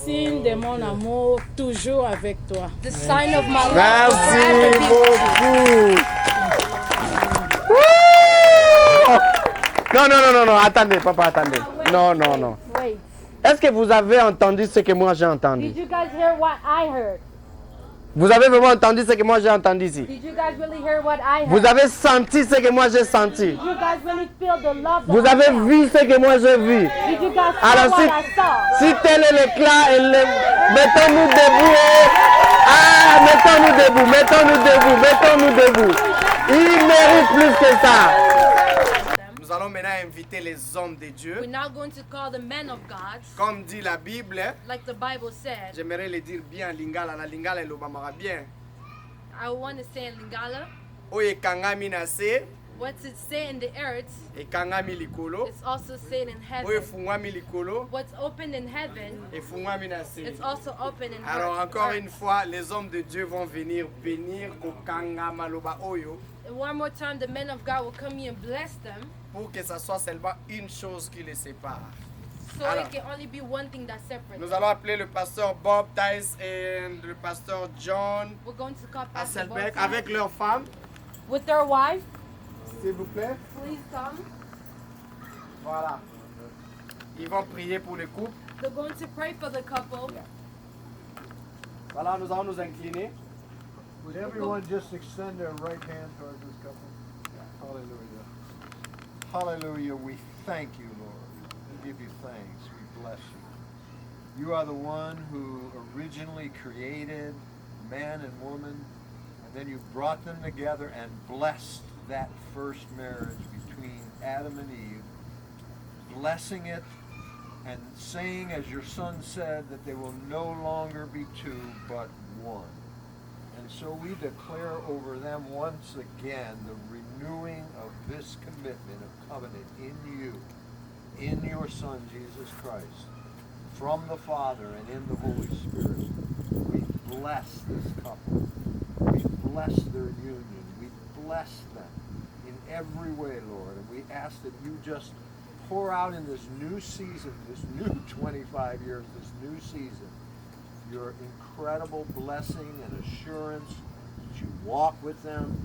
[SPEAKER 6] signe de mon amour, toujours avec toi.
[SPEAKER 9] The sign of my love.
[SPEAKER 12] Merci beaucoup. Non, attendez, papa, attendez. Non.
[SPEAKER 9] Wait.
[SPEAKER 12] Est-ce que vous avez entendu ce que moi j'ai entendu?
[SPEAKER 9] Did you guys hear what I heard?
[SPEAKER 12] Vous avez vraiment entendu ce que moi j'ai entendu ici?
[SPEAKER 9] Did you guys really hear what I heard?
[SPEAKER 12] Vous avez senti ce que moi j'ai senti?
[SPEAKER 9] Did you guys really feel the love that
[SPEAKER 12] Vous
[SPEAKER 9] I
[SPEAKER 12] avez
[SPEAKER 9] felt?
[SPEAKER 12] vu ce que moi j'ai vu?
[SPEAKER 9] Did you guys
[SPEAKER 12] Alors
[SPEAKER 9] see what I saw?
[SPEAKER 12] si tel est l'éclat, mettons-nous debout. Mettons-nous debout. Il mérite plus que ça. Nous allons maintenant inviter les hommes de Dieu.
[SPEAKER 9] We're now going to call the men of God,
[SPEAKER 12] Comme dit la Bible,
[SPEAKER 9] like the Bible said.
[SPEAKER 12] j'aimerais le dire bien en lingala. La lingala elobamaka bien.
[SPEAKER 9] I want to say in Lingala,
[SPEAKER 12] Oyo ekangami na se,
[SPEAKER 9] what's it say in the earth,
[SPEAKER 12] ekangami likolo.
[SPEAKER 9] it's also said in
[SPEAKER 12] Oyo
[SPEAKER 9] heaven.
[SPEAKER 12] efungwami likolo,
[SPEAKER 9] What's open in heaven,
[SPEAKER 12] efungwami na se.
[SPEAKER 9] it's also open in
[SPEAKER 12] Alors
[SPEAKER 9] earth.
[SPEAKER 12] encore une fois, les hommes de Dieu vont venir bénir kokanga maloba oyo
[SPEAKER 9] And one more time, the men of God will come here and bless them,
[SPEAKER 12] pour que ça soit seulement une chose qui les sépare.
[SPEAKER 9] so
[SPEAKER 12] Alors,
[SPEAKER 9] it can only be one thing that separates
[SPEAKER 12] nous
[SPEAKER 9] them.
[SPEAKER 12] allons appeler le pasteur Bob Tice et le pasteur John
[SPEAKER 9] We're going to call Pastor
[SPEAKER 12] Hasselbeck
[SPEAKER 9] Bob
[SPEAKER 12] avec leur femme,
[SPEAKER 9] with their wife.
[SPEAKER 12] s'il vous plaît.
[SPEAKER 9] Please come.
[SPEAKER 12] Voilà. Ils vont prier pour le couple.
[SPEAKER 9] They're going to pray for the couple.
[SPEAKER 12] Voilà, nous allons nous incliner.
[SPEAKER 13] Would everyone just extend their right hand towards this couple? Hallelujah. Hallelujah. We thank you, Lord. We give you thanks. We bless you. You are the one who originally created man and woman, and then you brought them together and blessed that first marriage between Adam and Eve, blessing it and saying, as your son said, that they will no longer be two, but one. And so we declare over them once again the renewing of this commitment of covenant in you, in your Son, Jesus Christ, from the Father and in the Holy Spirit. We bless this couple. We bless their union. We bless them in every way, Lord. And we ask that you just pour out in this new season, this new 25 years, this new season, your incredible blessing and assurance that you walk with them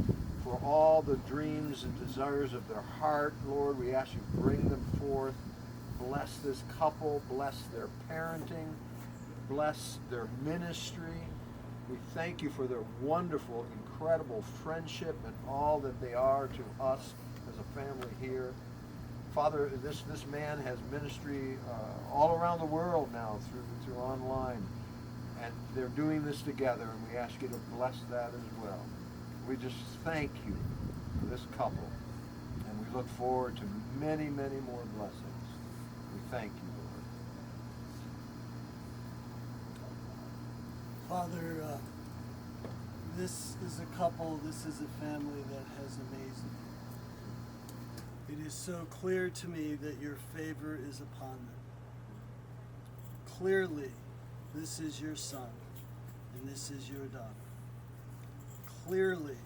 [SPEAKER 13] for all the dreams and desires of their heart. Lord, we ask you to bring them forth. Bless this couple. Bless their parenting. Bless their ministry. We thank you for their wonderful, incredible friendship and all that they are to us as a family here. Father, this man has ministry all around the world now through online. And they're doing this together, and we ask you to bless that as well. We just thank you for this couple, and we look forward to many, many more blessings. We thank you, Lord.
[SPEAKER 14] Father, this is a couple, this is a family that has amazed me. It is so clear to me that your favor is upon them. Clearly, this is your son and this is your daughter. Clearly,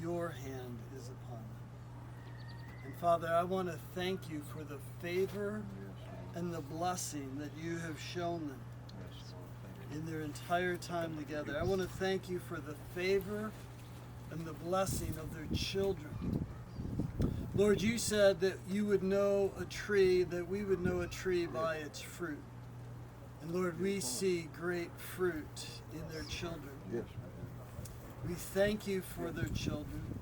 [SPEAKER 14] your hand is upon them. And Father, I want to thank you for the favor and the blessing that you have shown them in their entire time together. I want to thank you for the favor and the blessing of their children. Lord, you said that you would know a tree, that we would know a tree by its fruit. And Lord, we see great fruit in their children. Yes. We thank you for their children.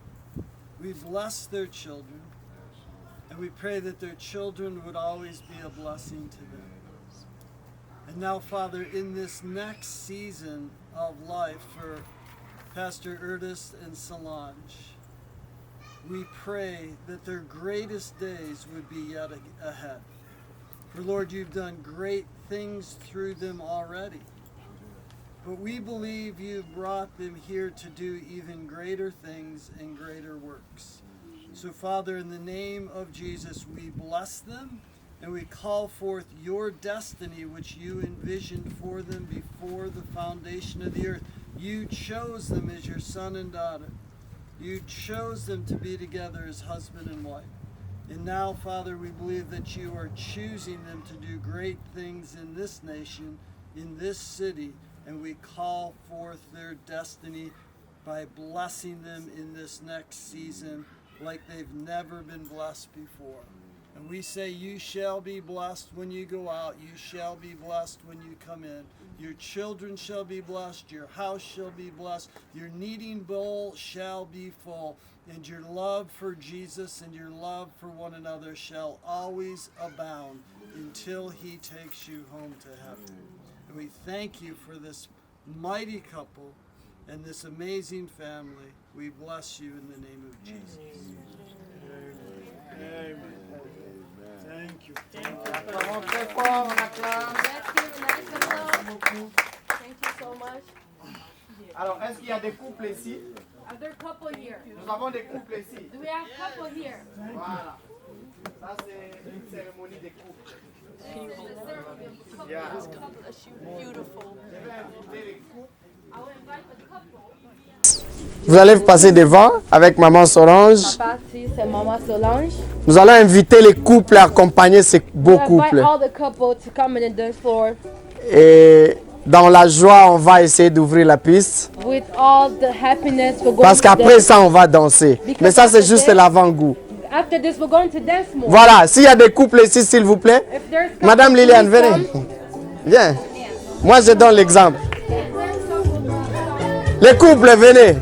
[SPEAKER 14] We bless their children. And we pray that their children would always be a blessing to them. And now, Father, in this next season of life for Pastor Ernest and Solange, we pray that their greatest days would be yet ahead. For Lord, you've done great things through them already. But we believe you've brought them here to do even greater things and greater works. So Father, in the name of Jesus, we bless them and we call forth your destiny which you envisioned for them before the foundation of the earth. You chose them as your son and daughter. You chose them to be together as husband and wife. And now, Father, we believe that you are choosing them to do great things in this nation, in this city, and we call forth their destiny by blessing them in this next season like they've never been blessed before. And we say, you shall be blessed when you go out. You shall be blessed when you come in. Your children shall be blessed. Your house shall be blessed. Your kneading bowl shall be full. And your love for Jesus and your love for one another shall always abound until he takes you home to heaven. And we thank you for this mighty couple and this amazing family. We bless you in the name of Jesus. Amen. Thank you.
[SPEAKER 3] Thank you so much.
[SPEAKER 12] Alors, est-ce qu'il y a des couples ici?
[SPEAKER 3] Are there a couple here?
[SPEAKER 12] Nous avons des couples ici.
[SPEAKER 3] Do we have a couple here?
[SPEAKER 12] Voilà. Ça, c'est une cérémonie des couples. Yeah.
[SPEAKER 3] Beautiful.
[SPEAKER 12] Je vais inviter les couples.
[SPEAKER 3] I will invite the couple.
[SPEAKER 8] Vous allez passer devant avec Maman Solange.
[SPEAKER 9] Papa, si, c'est Maman Solange.
[SPEAKER 8] Nous allons inviter les couples à accompagner ces beaux
[SPEAKER 9] We invite
[SPEAKER 8] couples.
[SPEAKER 9] all the couple to come in the dance floor.
[SPEAKER 8] Et dans la joie, on va essayer d'ouvrir la piste.
[SPEAKER 9] With all the happiness, we're going
[SPEAKER 8] Parce
[SPEAKER 9] to
[SPEAKER 8] qu'après
[SPEAKER 9] dance.
[SPEAKER 8] ça, on va danser. Mais ça, c'est juste l'avant-goût.
[SPEAKER 9] After this, we're going to dance more.
[SPEAKER 8] Voilà, s'il y a des couples ici, s'il vous plaît.
[SPEAKER 9] If there's couples,
[SPEAKER 8] Madame Liliane,
[SPEAKER 9] please
[SPEAKER 8] venez.
[SPEAKER 9] come.
[SPEAKER 8] Viens. Moi, je donne l'exemple. Les couples, venez.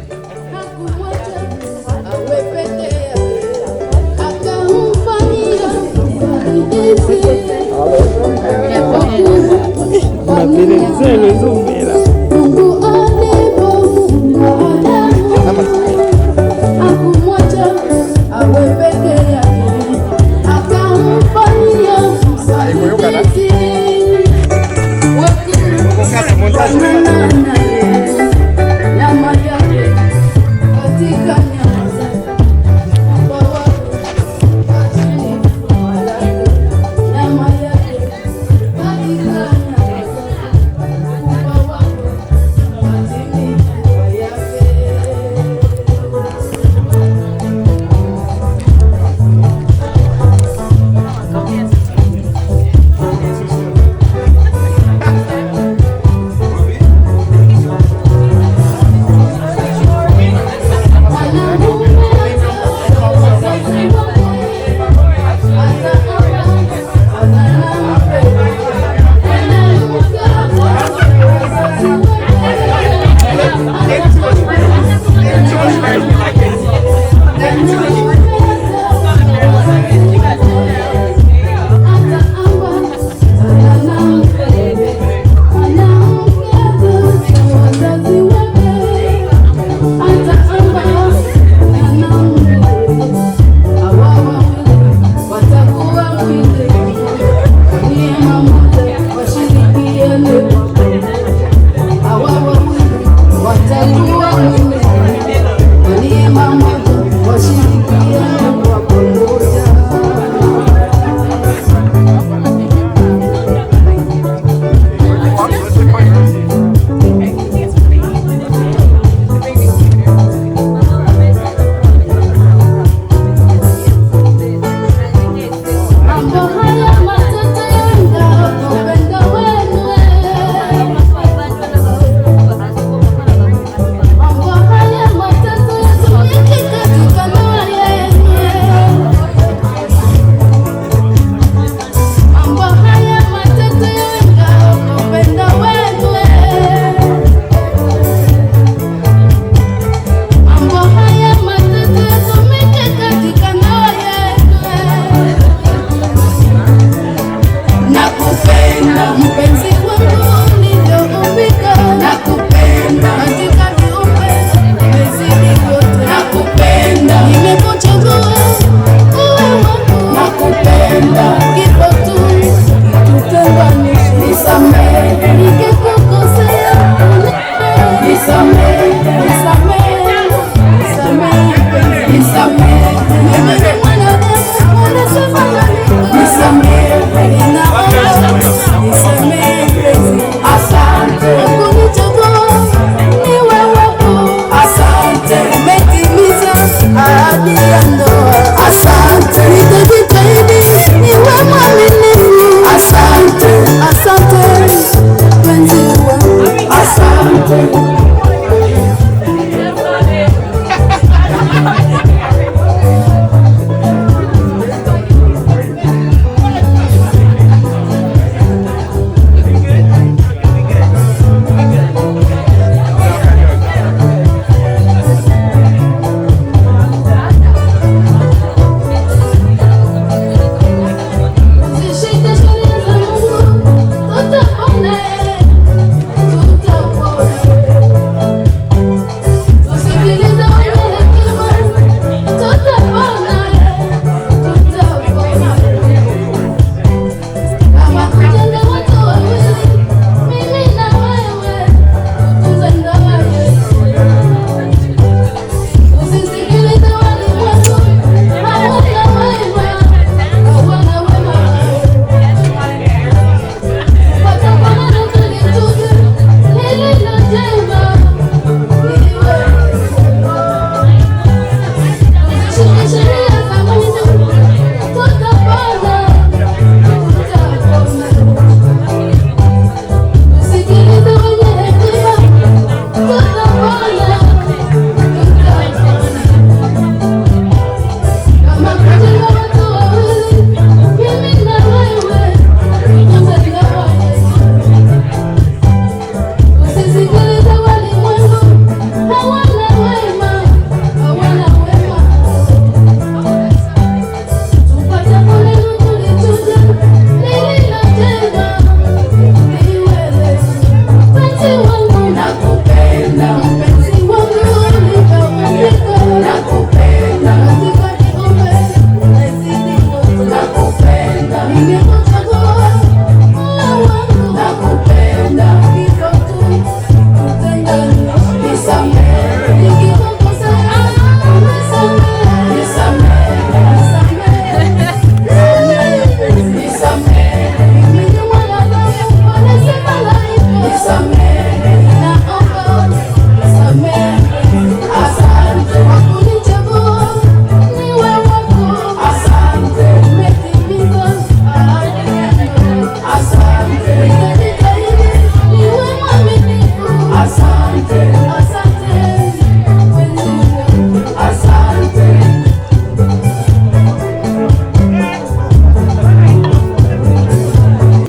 [SPEAKER 4] La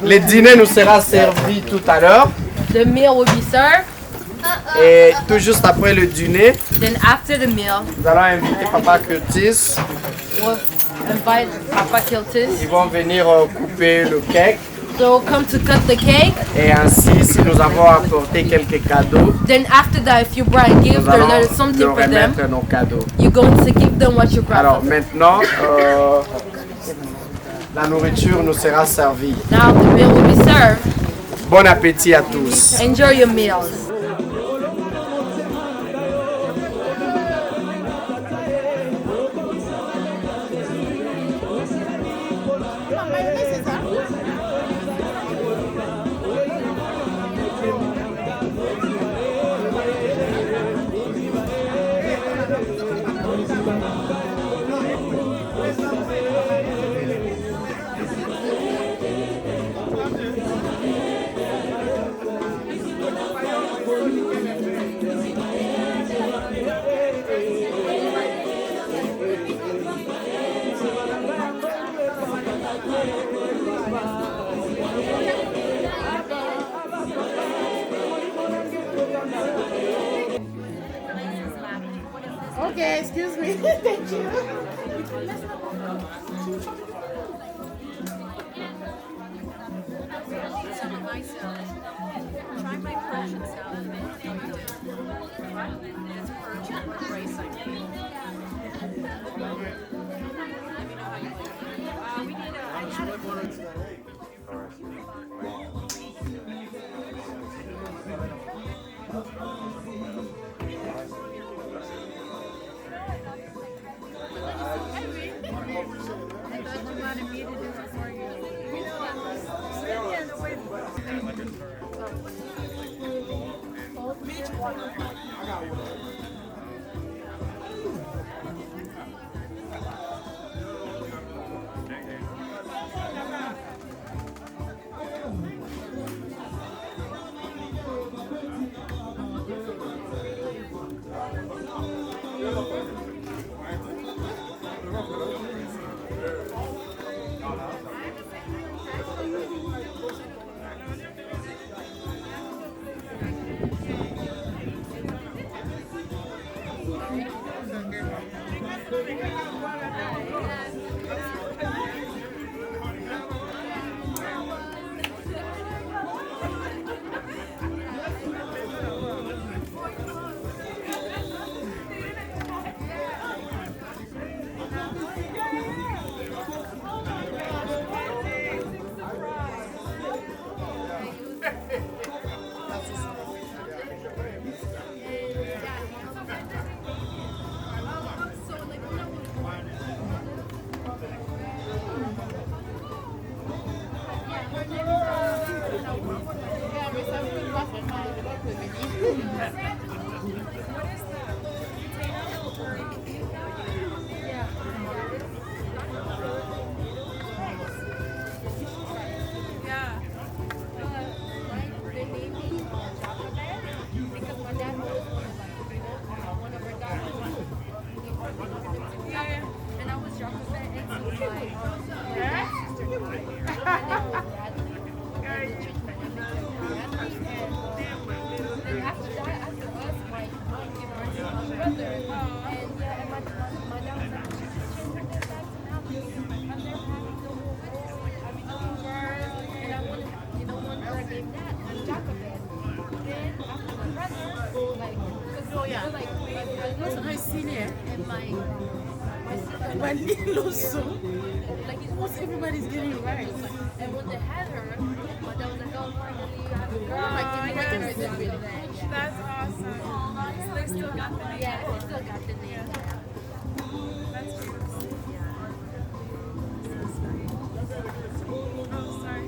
[SPEAKER 15] Le dîner nous sera servi tout à l'heure.
[SPEAKER 9] The meal will be served.
[SPEAKER 15] Et tout juste après le dîner,
[SPEAKER 9] Then after the meal,
[SPEAKER 15] nous allons inviter Papa Curtis.
[SPEAKER 9] we'll invite Papa Kiltis.
[SPEAKER 15] Ils vont venir couper le cake.
[SPEAKER 9] So come to cut the cake.
[SPEAKER 15] Et ainsi, si nous avons apporté quelques cadeaux,
[SPEAKER 9] Then after that, if you brought a gift
[SPEAKER 15] nous
[SPEAKER 9] or
[SPEAKER 15] allons
[SPEAKER 9] there's something
[SPEAKER 15] leur
[SPEAKER 9] for them,
[SPEAKER 15] remettre nos cadeaux.
[SPEAKER 9] you're going to give them what you brought.
[SPEAKER 15] Alors maintenant, la nourriture nous sera servie.
[SPEAKER 9] Now the meal will be served.
[SPEAKER 15] Bon appétit à tous.
[SPEAKER 9] Enjoy your meals.
[SPEAKER 2] Okay, excuse me. Thank you.
[SPEAKER 16] Try my Persian salad. It's Persian with rice, I think. Let me know how you like it. We need I had
[SPEAKER 2] Everybody's getting right. And when they had her, my dad was like, oh, finally, I have a girl.
[SPEAKER 3] That's awesome. They still got the name.
[SPEAKER 2] Yeah, they still got the name.
[SPEAKER 3] That's beautiful. Oh, sorry.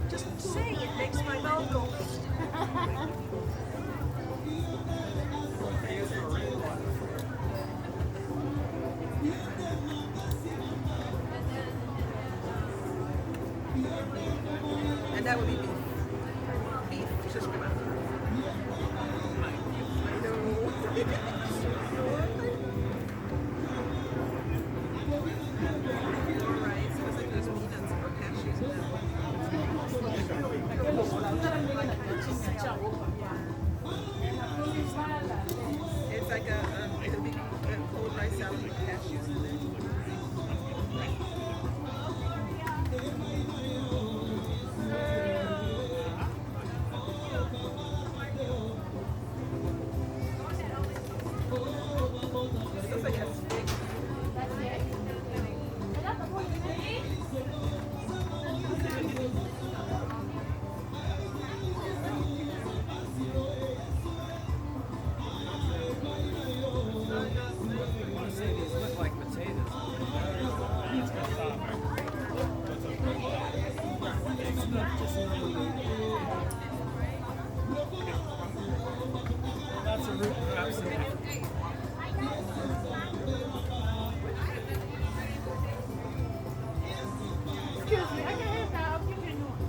[SPEAKER 16] Just saying, it makes my mouth go. And that would be beef. Beef, just come out. It's like it'll be a cold rice salad with cashews in it. Looks like a steak.
[SPEAKER 14] That's a root crab soup.
[SPEAKER 4] Excuse me, I can have that. I'll give you a new one.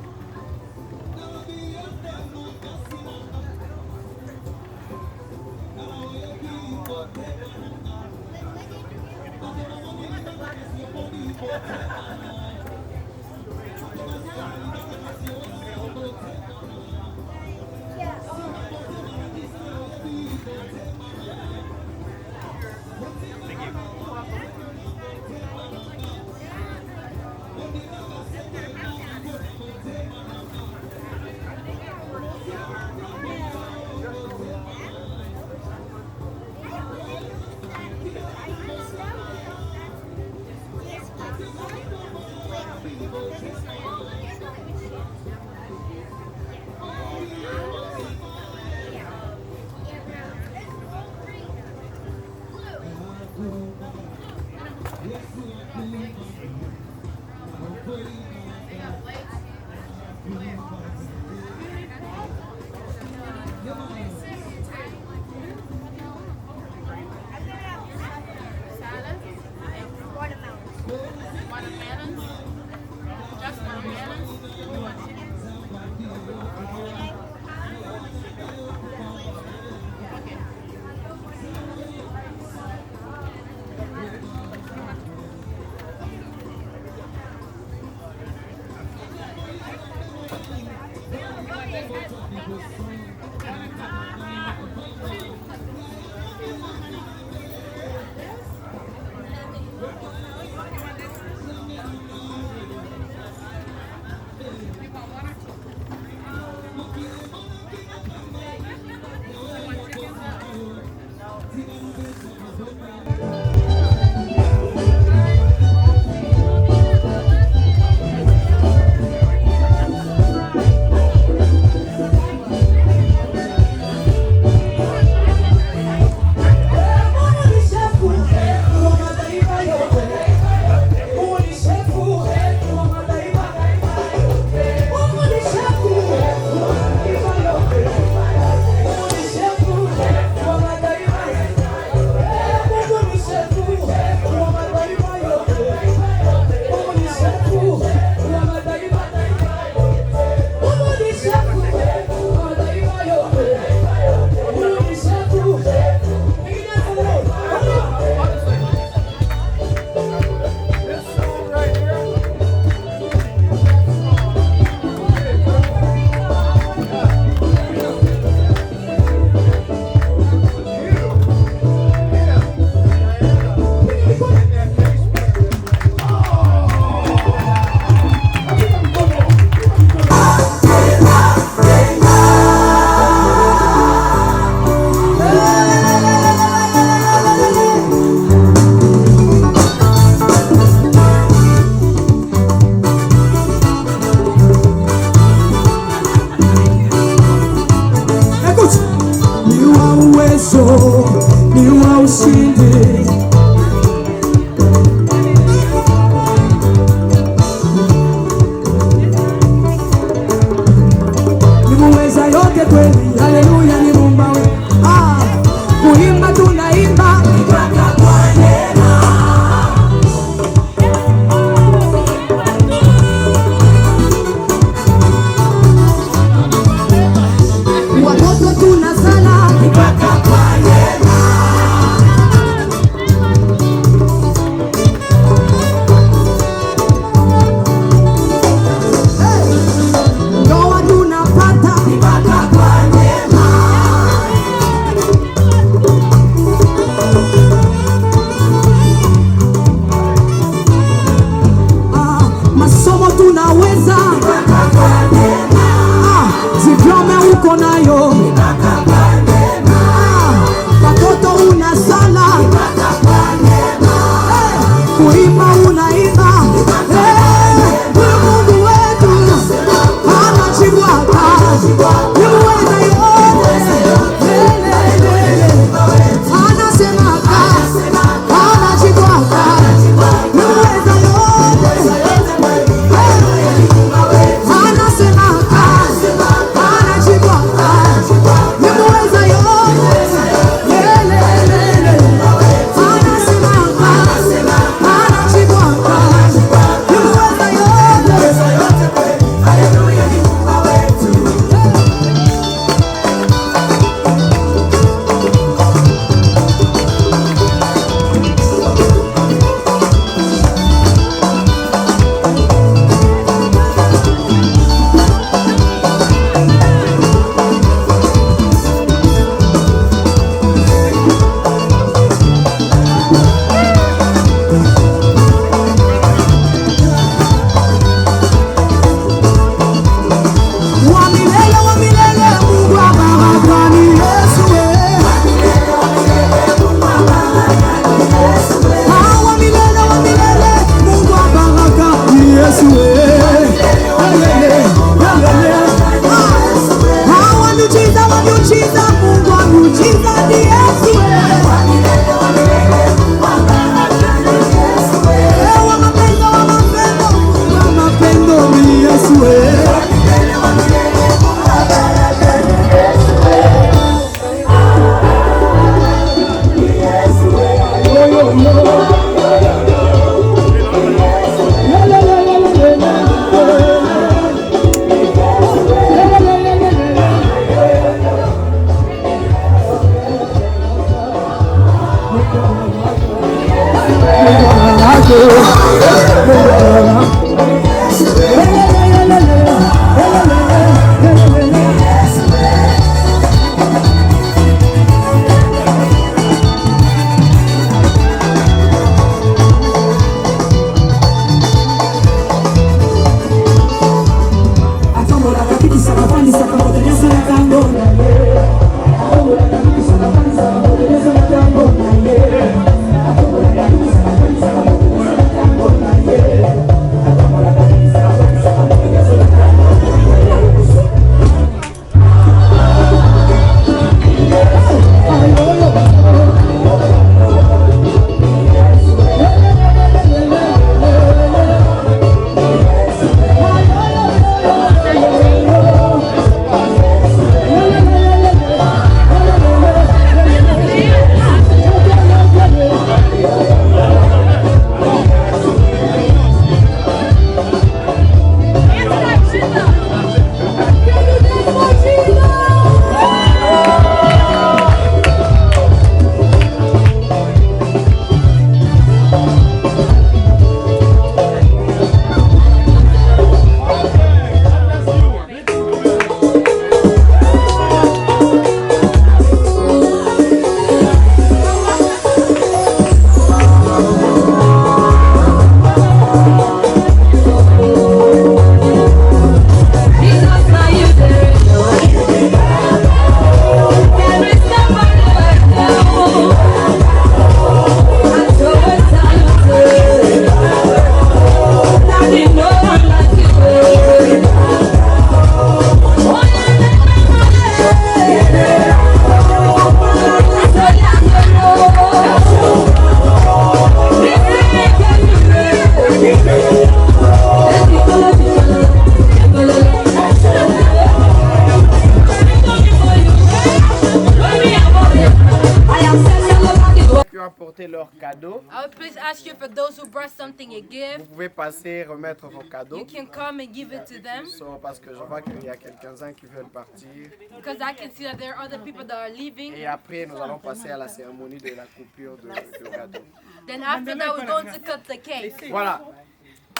[SPEAKER 9] brought something, a gift,
[SPEAKER 15] vous pouvez passer, remettre vos cadeaux.
[SPEAKER 9] you can come and give it to them.
[SPEAKER 15] So, parce que je vois qu'il y a quelques-uns qui veulent partir.
[SPEAKER 9] Because I can see that there are other people that are leaving.
[SPEAKER 15] Et après, nous allons passer à la cérémonie de la coupure de gâteau.
[SPEAKER 9] Then after that, we're going to cut the cake.
[SPEAKER 15] Voilà.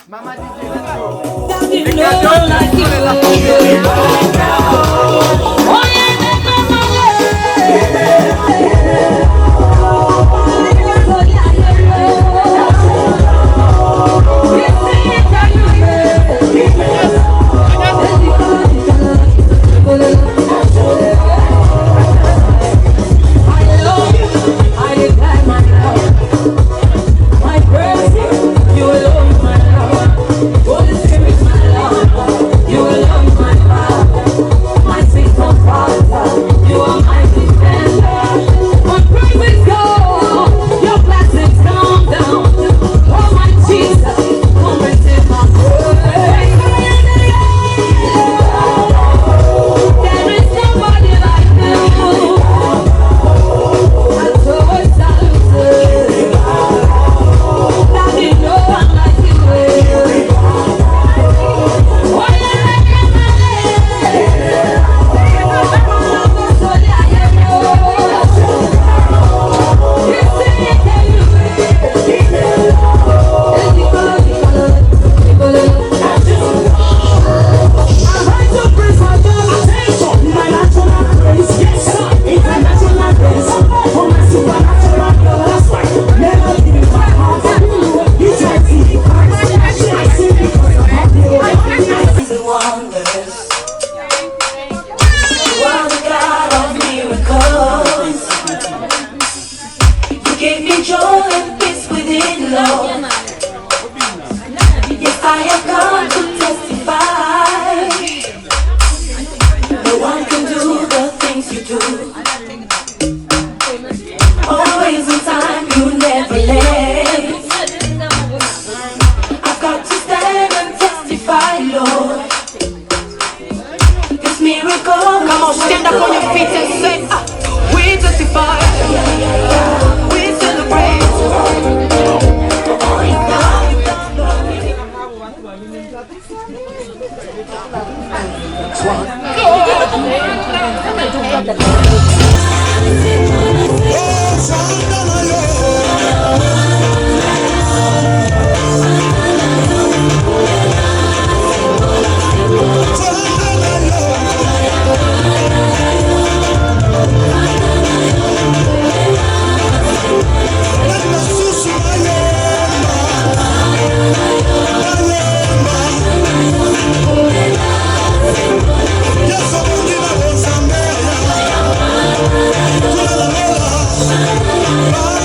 [SPEAKER 15] Maman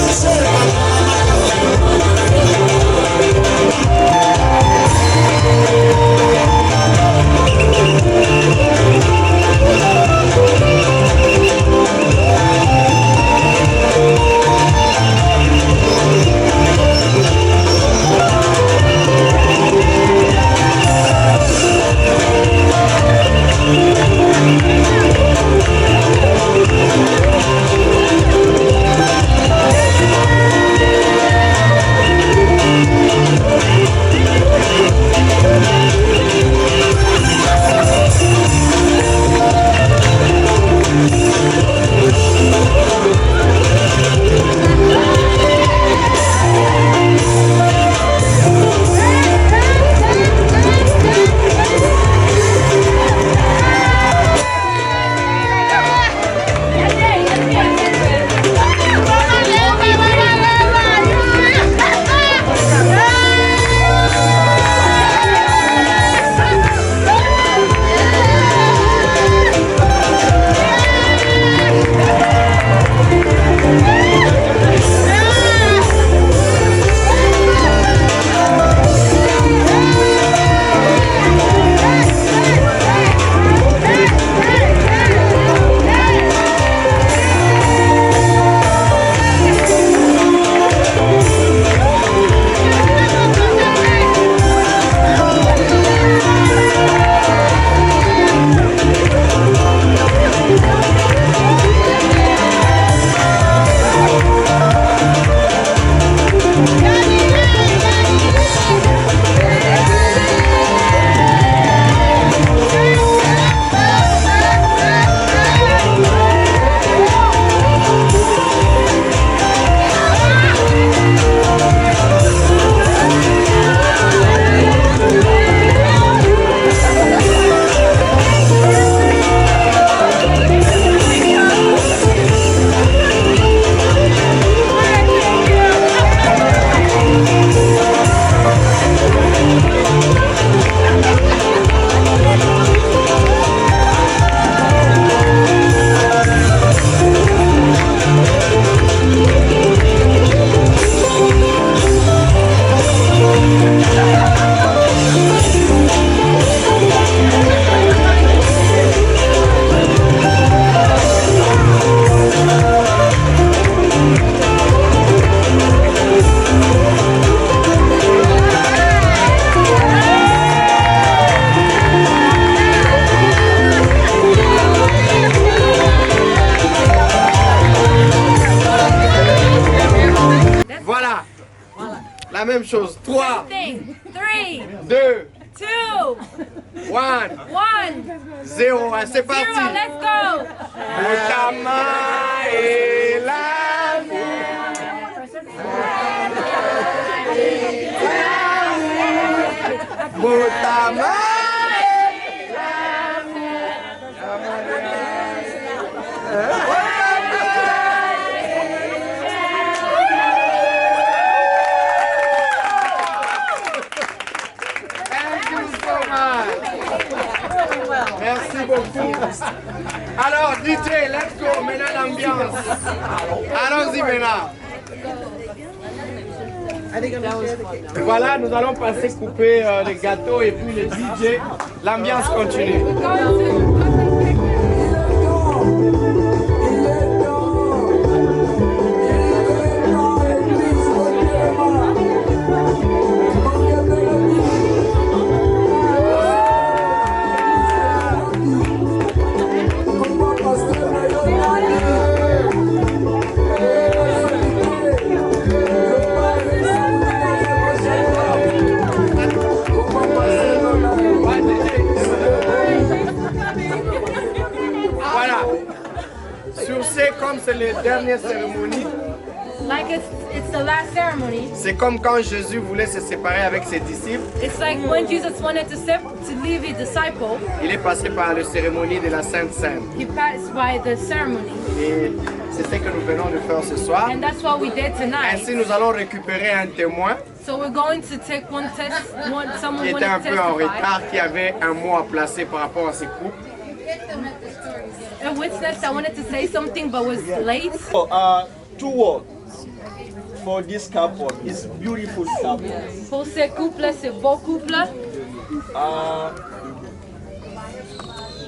[SPEAKER 1] Yes,
[SPEAKER 15] 2,
[SPEAKER 9] 2,
[SPEAKER 15] 1, 0. C'est parti.
[SPEAKER 9] 0, let's go.
[SPEAKER 15] Boutama et la Boutama. Merci beaucoup. Alors, DJ, let's go. Maintenant, l'ambiance. Allons-y maintenant. Voilà, nous allons passer couper les gâteaux et puis le DJ. L'ambiance continue. Comme c'est la dernière cérémonie,
[SPEAKER 9] Like it's the last ceremony.
[SPEAKER 15] c'est comme quand Jésus voulait se séparer avec ses disciples.
[SPEAKER 9] It's like when Jesus wanted to leave his disciple,
[SPEAKER 15] Il est passé par la cérémonie de la Sainte Seine.
[SPEAKER 9] he passed by the ceremony.
[SPEAKER 15] Et c'est ce que nous venons de faire ce soir.
[SPEAKER 9] And that's what we did tonight.
[SPEAKER 15] Ainsi, nous allons récupérer un témoin
[SPEAKER 9] So we're going to take someone
[SPEAKER 15] qui
[SPEAKER 9] wanted
[SPEAKER 15] était un
[SPEAKER 9] to
[SPEAKER 15] peu en
[SPEAKER 9] testify.
[SPEAKER 15] retard, qui avait un mot à placer par rapport à ses couples.
[SPEAKER 9] A witness that wanted to say something but was late.
[SPEAKER 13] 2 words for this couple. It's beautiful couple.
[SPEAKER 9] Pour ces couples, c'est beau couple.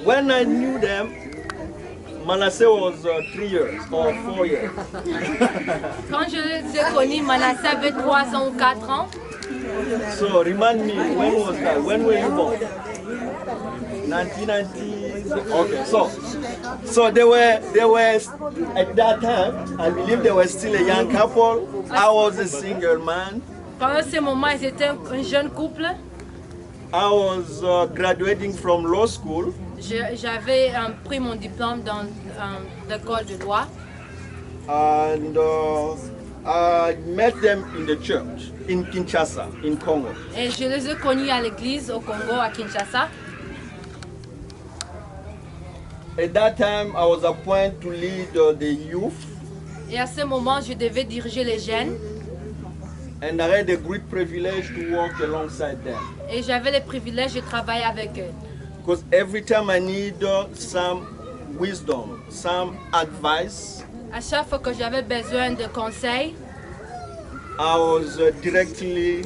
[SPEAKER 13] When I knew them, Manasseh was 3 years or 4 years.
[SPEAKER 9] Quand je les ai connus, Manasseh avait 3 ans ou 4 ans.
[SPEAKER 13] So remind me, when was that? When were you born? 1990. Okay, so they were at that time. I believe they were still a young couple. I was a single man.
[SPEAKER 9] Pendant ce moment, ils étaient un jeune couple.
[SPEAKER 13] I was graduating from law school.
[SPEAKER 9] J'avais pris mon diplôme dans l'école de loi.
[SPEAKER 13] And I met them in the church in Kinshasa, in Congo.
[SPEAKER 9] Et je les ai connus à l'église au Congo, à Kinshasa.
[SPEAKER 13] At that time, I was appointed to lead the youth.
[SPEAKER 9] Et à ce moment, je devais diriger les jeunes.
[SPEAKER 13] And I had the great privilege to work alongside them.
[SPEAKER 9] Et j'avais le privilège de travailler avec eux.
[SPEAKER 13] Because every time I need some wisdom, some advice,
[SPEAKER 9] À chaque fois que j'avais besoin de conseils,
[SPEAKER 13] I was directly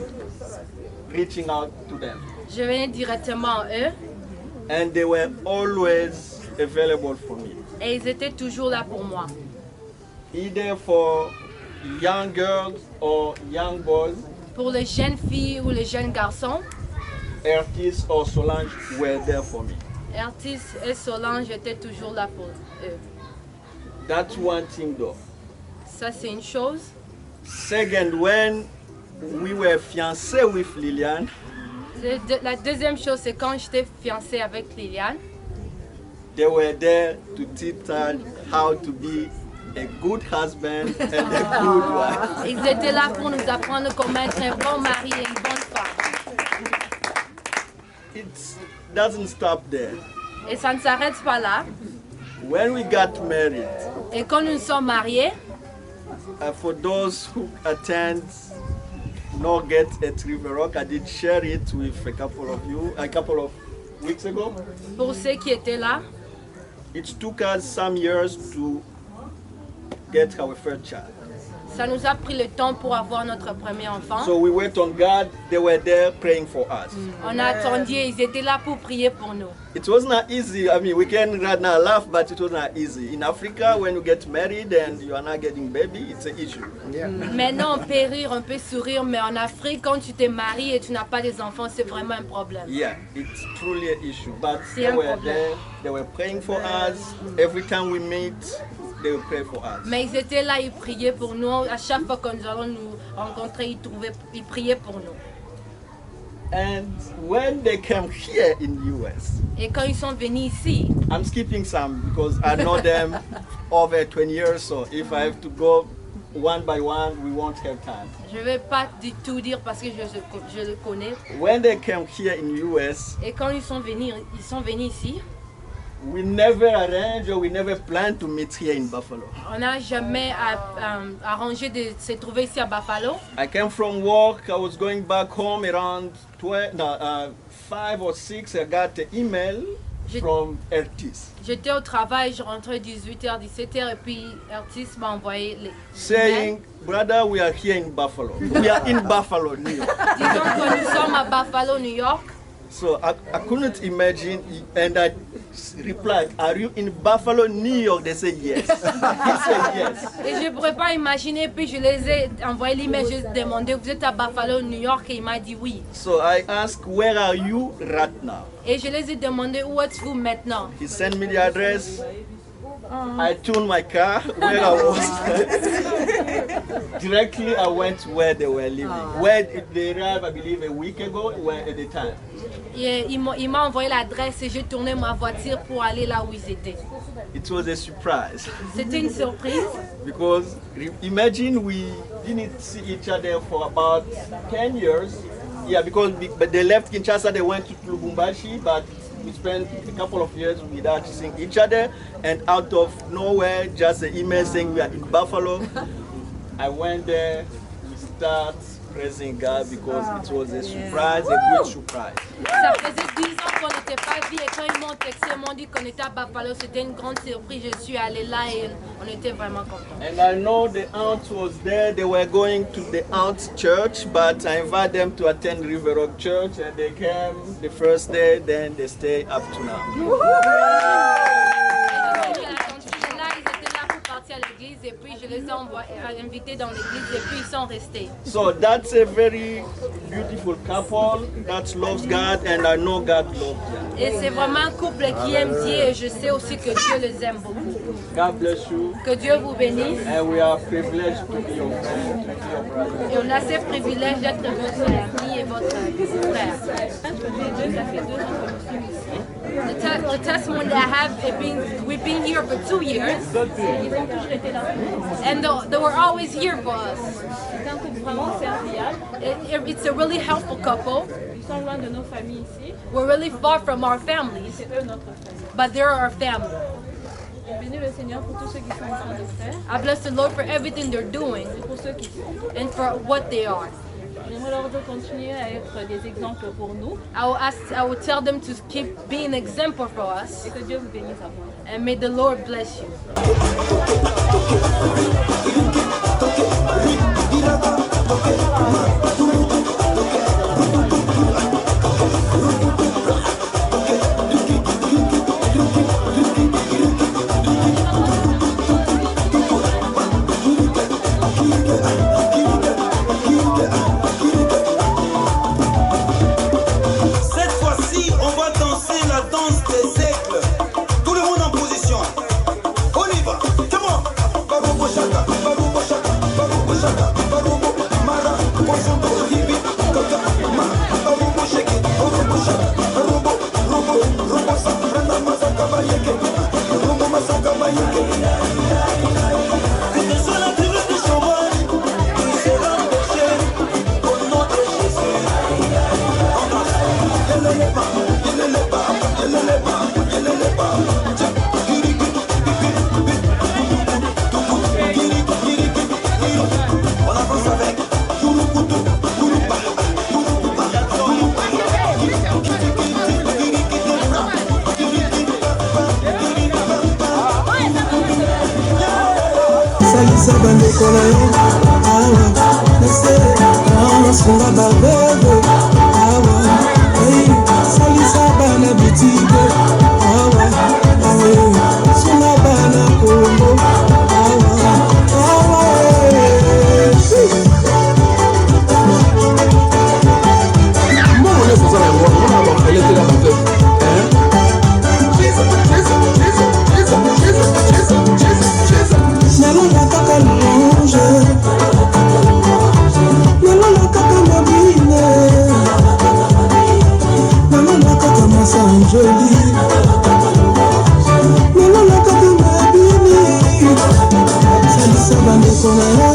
[SPEAKER 13] reaching out to them.
[SPEAKER 9] je venais directement à eux.
[SPEAKER 13] And they were always available for me.
[SPEAKER 9] Et ils étaient toujours là pour moi.
[SPEAKER 13] Either for young girls or young boys,
[SPEAKER 9] Pour les jeunes filles ou les jeunes garçons,
[SPEAKER 13] Ertis or Solange were there for me.
[SPEAKER 9] Ertis et Solange étaient toujours là pour eux.
[SPEAKER 13] That's one thing though.
[SPEAKER 9] Ça, c'est une chose.
[SPEAKER 13] Second, when we were fiancés with Liliane,
[SPEAKER 9] La deuxième chose, c'est quand j'étais fiancée avec Liliane.
[SPEAKER 13] they were there to teach her how to be a good husband and a good wife.
[SPEAKER 9] Ils étaient là pour nous apprendre comment être un bon mari et une bonne femme.
[SPEAKER 13] It doesn't stop there.
[SPEAKER 9] Et ça ne s'arrête pas là.
[SPEAKER 13] When we got married,
[SPEAKER 9] Et quand nous sommes mariés,
[SPEAKER 13] for those who attend Norgate at River Rock, I did share it with a couple of weeks ago.
[SPEAKER 9] pour ceux qui étaient là,
[SPEAKER 13] It took us some years to get our first child.
[SPEAKER 9] ça nous a pris le temps pour avoir notre premier enfant.
[SPEAKER 13] So we wait on God. They were there praying for us.
[SPEAKER 9] On a attendu et ils étaient là pour prier pour nous.
[SPEAKER 13] It was not easy. I mean, we can right now laugh, but it was not easy. In Africa, when you get married and you are not getting baby, it's an issue.
[SPEAKER 9] Maintenant, on peut rire, on peut sourire, mais en Afrique, quand tu t'es marié et tu n'as pas des enfants, c'est vraiment un problème.
[SPEAKER 13] Yeah, it's truly an issue. But
[SPEAKER 9] C'est
[SPEAKER 13] they
[SPEAKER 9] un
[SPEAKER 13] were
[SPEAKER 9] problème.
[SPEAKER 13] there. They were praying for us. Every time we meet, they will pray for us.
[SPEAKER 9] Mais ils étaient là, ils priaient pour nous. À chaque fois que nous allons nous rencontrer, ils priaient pour nous.
[SPEAKER 17] And when they came here in the US,
[SPEAKER 9] Et quand ils sont venus ici,
[SPEAKER 17] I'm skipping some because I know them over 20 years, so if I have to go one by one, we won't have time.
[SPEAKER 9] je ne vais pas du tout dire parce que je le connais.
[SPEAKER 17] When they came here in the US,
[SPEAKER 9] Et quand ils sont venus ici,
[SPEAKER 17] we never arranged or we never planned to meet here in Buffalo.
[SPEAKER 9] on n'a jamais arrangé de se trouver ici à Buffalo.
[SPEAKER 17] I came from work, I was going back home around 5 or 6, I got an email from Ertis.
[SPEAKER 9] J'étais au travail, je rentrais 18h, 17h et puis Ertis m'a envoyé les
[SPEAKER 17] saying, brother, we are here in Buffalo. We are in Buffalo, New York.
[SPEAKER 9] disant que nous sommes à Buffalo, New York.
[SPEAKER 17] So I couldn't imagine, and I replied, are you in Buffalo, New York? They said yes. He said yes.
[SPEAKER 9] Et je ne pourrais pas imaginer, puis je les ai envoyé l'email, je ai demandé, vous êtes à Buffalo, New York, et il m'a dit oui.
[SPEAKER 17] So I asked, where are you right now?
[SPEAKER 9] Et je les ai demandé, où êtes-vous maintenant?
[SPEAKER 17] He sent me the address. I tuned my car where I was. Directly, I went to where they were living. Where they arrived, I believe, a week ago, where at the time.
[SPEAKER 9] Et il m'a envoyé l'adresse et j'ai tourné ma voiture pour aller là où ils étaient.
[SPEAKER 17] It was a surprise.
[SPEAKER 9] C'était une surprise.
[SPEAKER 17] Because imagine we didn't see each other for about 10 years. Yeah, because they left Kinshasa, they went to Lubumbashi, but we spent a couple of years without seeing each other, and out of nowhere, just an email saying we are in Buffalo. I went there, we start praising God because it was a surprise, a good surprise.
[SPEAKER 9] Ça faisait 10 ans qu'on n'était pas vus et quand ils m'ont texté, ils m'ont dit qu'on était à Buffalo, c'était une grande surprise. Je suis allée là et on était vraiment contents.
[SPEAKER 17] And I know the aunt was there, they were going to the aunt's church, but I invited them to attend River Rock Church and they came the first day, then they stay up to now.
[SPEAKER 9] À l'église et puis je les ai invités dans l'église et puis ils sont restés.
[SPEAKER 17] So that's a very beautiful couple that loves God and I know God loves them.
[SPEAKER 9] Et c'est vraiment un couple qui aime Dieu et je sais aussi que Dieu les aime beaucoup.
[SPEAKER 17] God bless you.
[SPEAKER 9] Que Dieu vous bénisse.
[SPEAKER 17] And we are privileged to be your friend, to be your brother.
[SPEAKER 9] Et on a ce privilège d'être votre ami et votre frère. The testimony that I have, we've been here for 2 years. And they were always here for us. It's a really helpful couple. We're really far from our families, but they're our family. I bless the Lord for everything they're doing and for what they are. I will tell them to keep being an example for us. And may the Lord bless you.
[SPEAKER 18] Nalonga kaka mobine Grâce à Jolie Lolo la katu mabini Salisa bande konala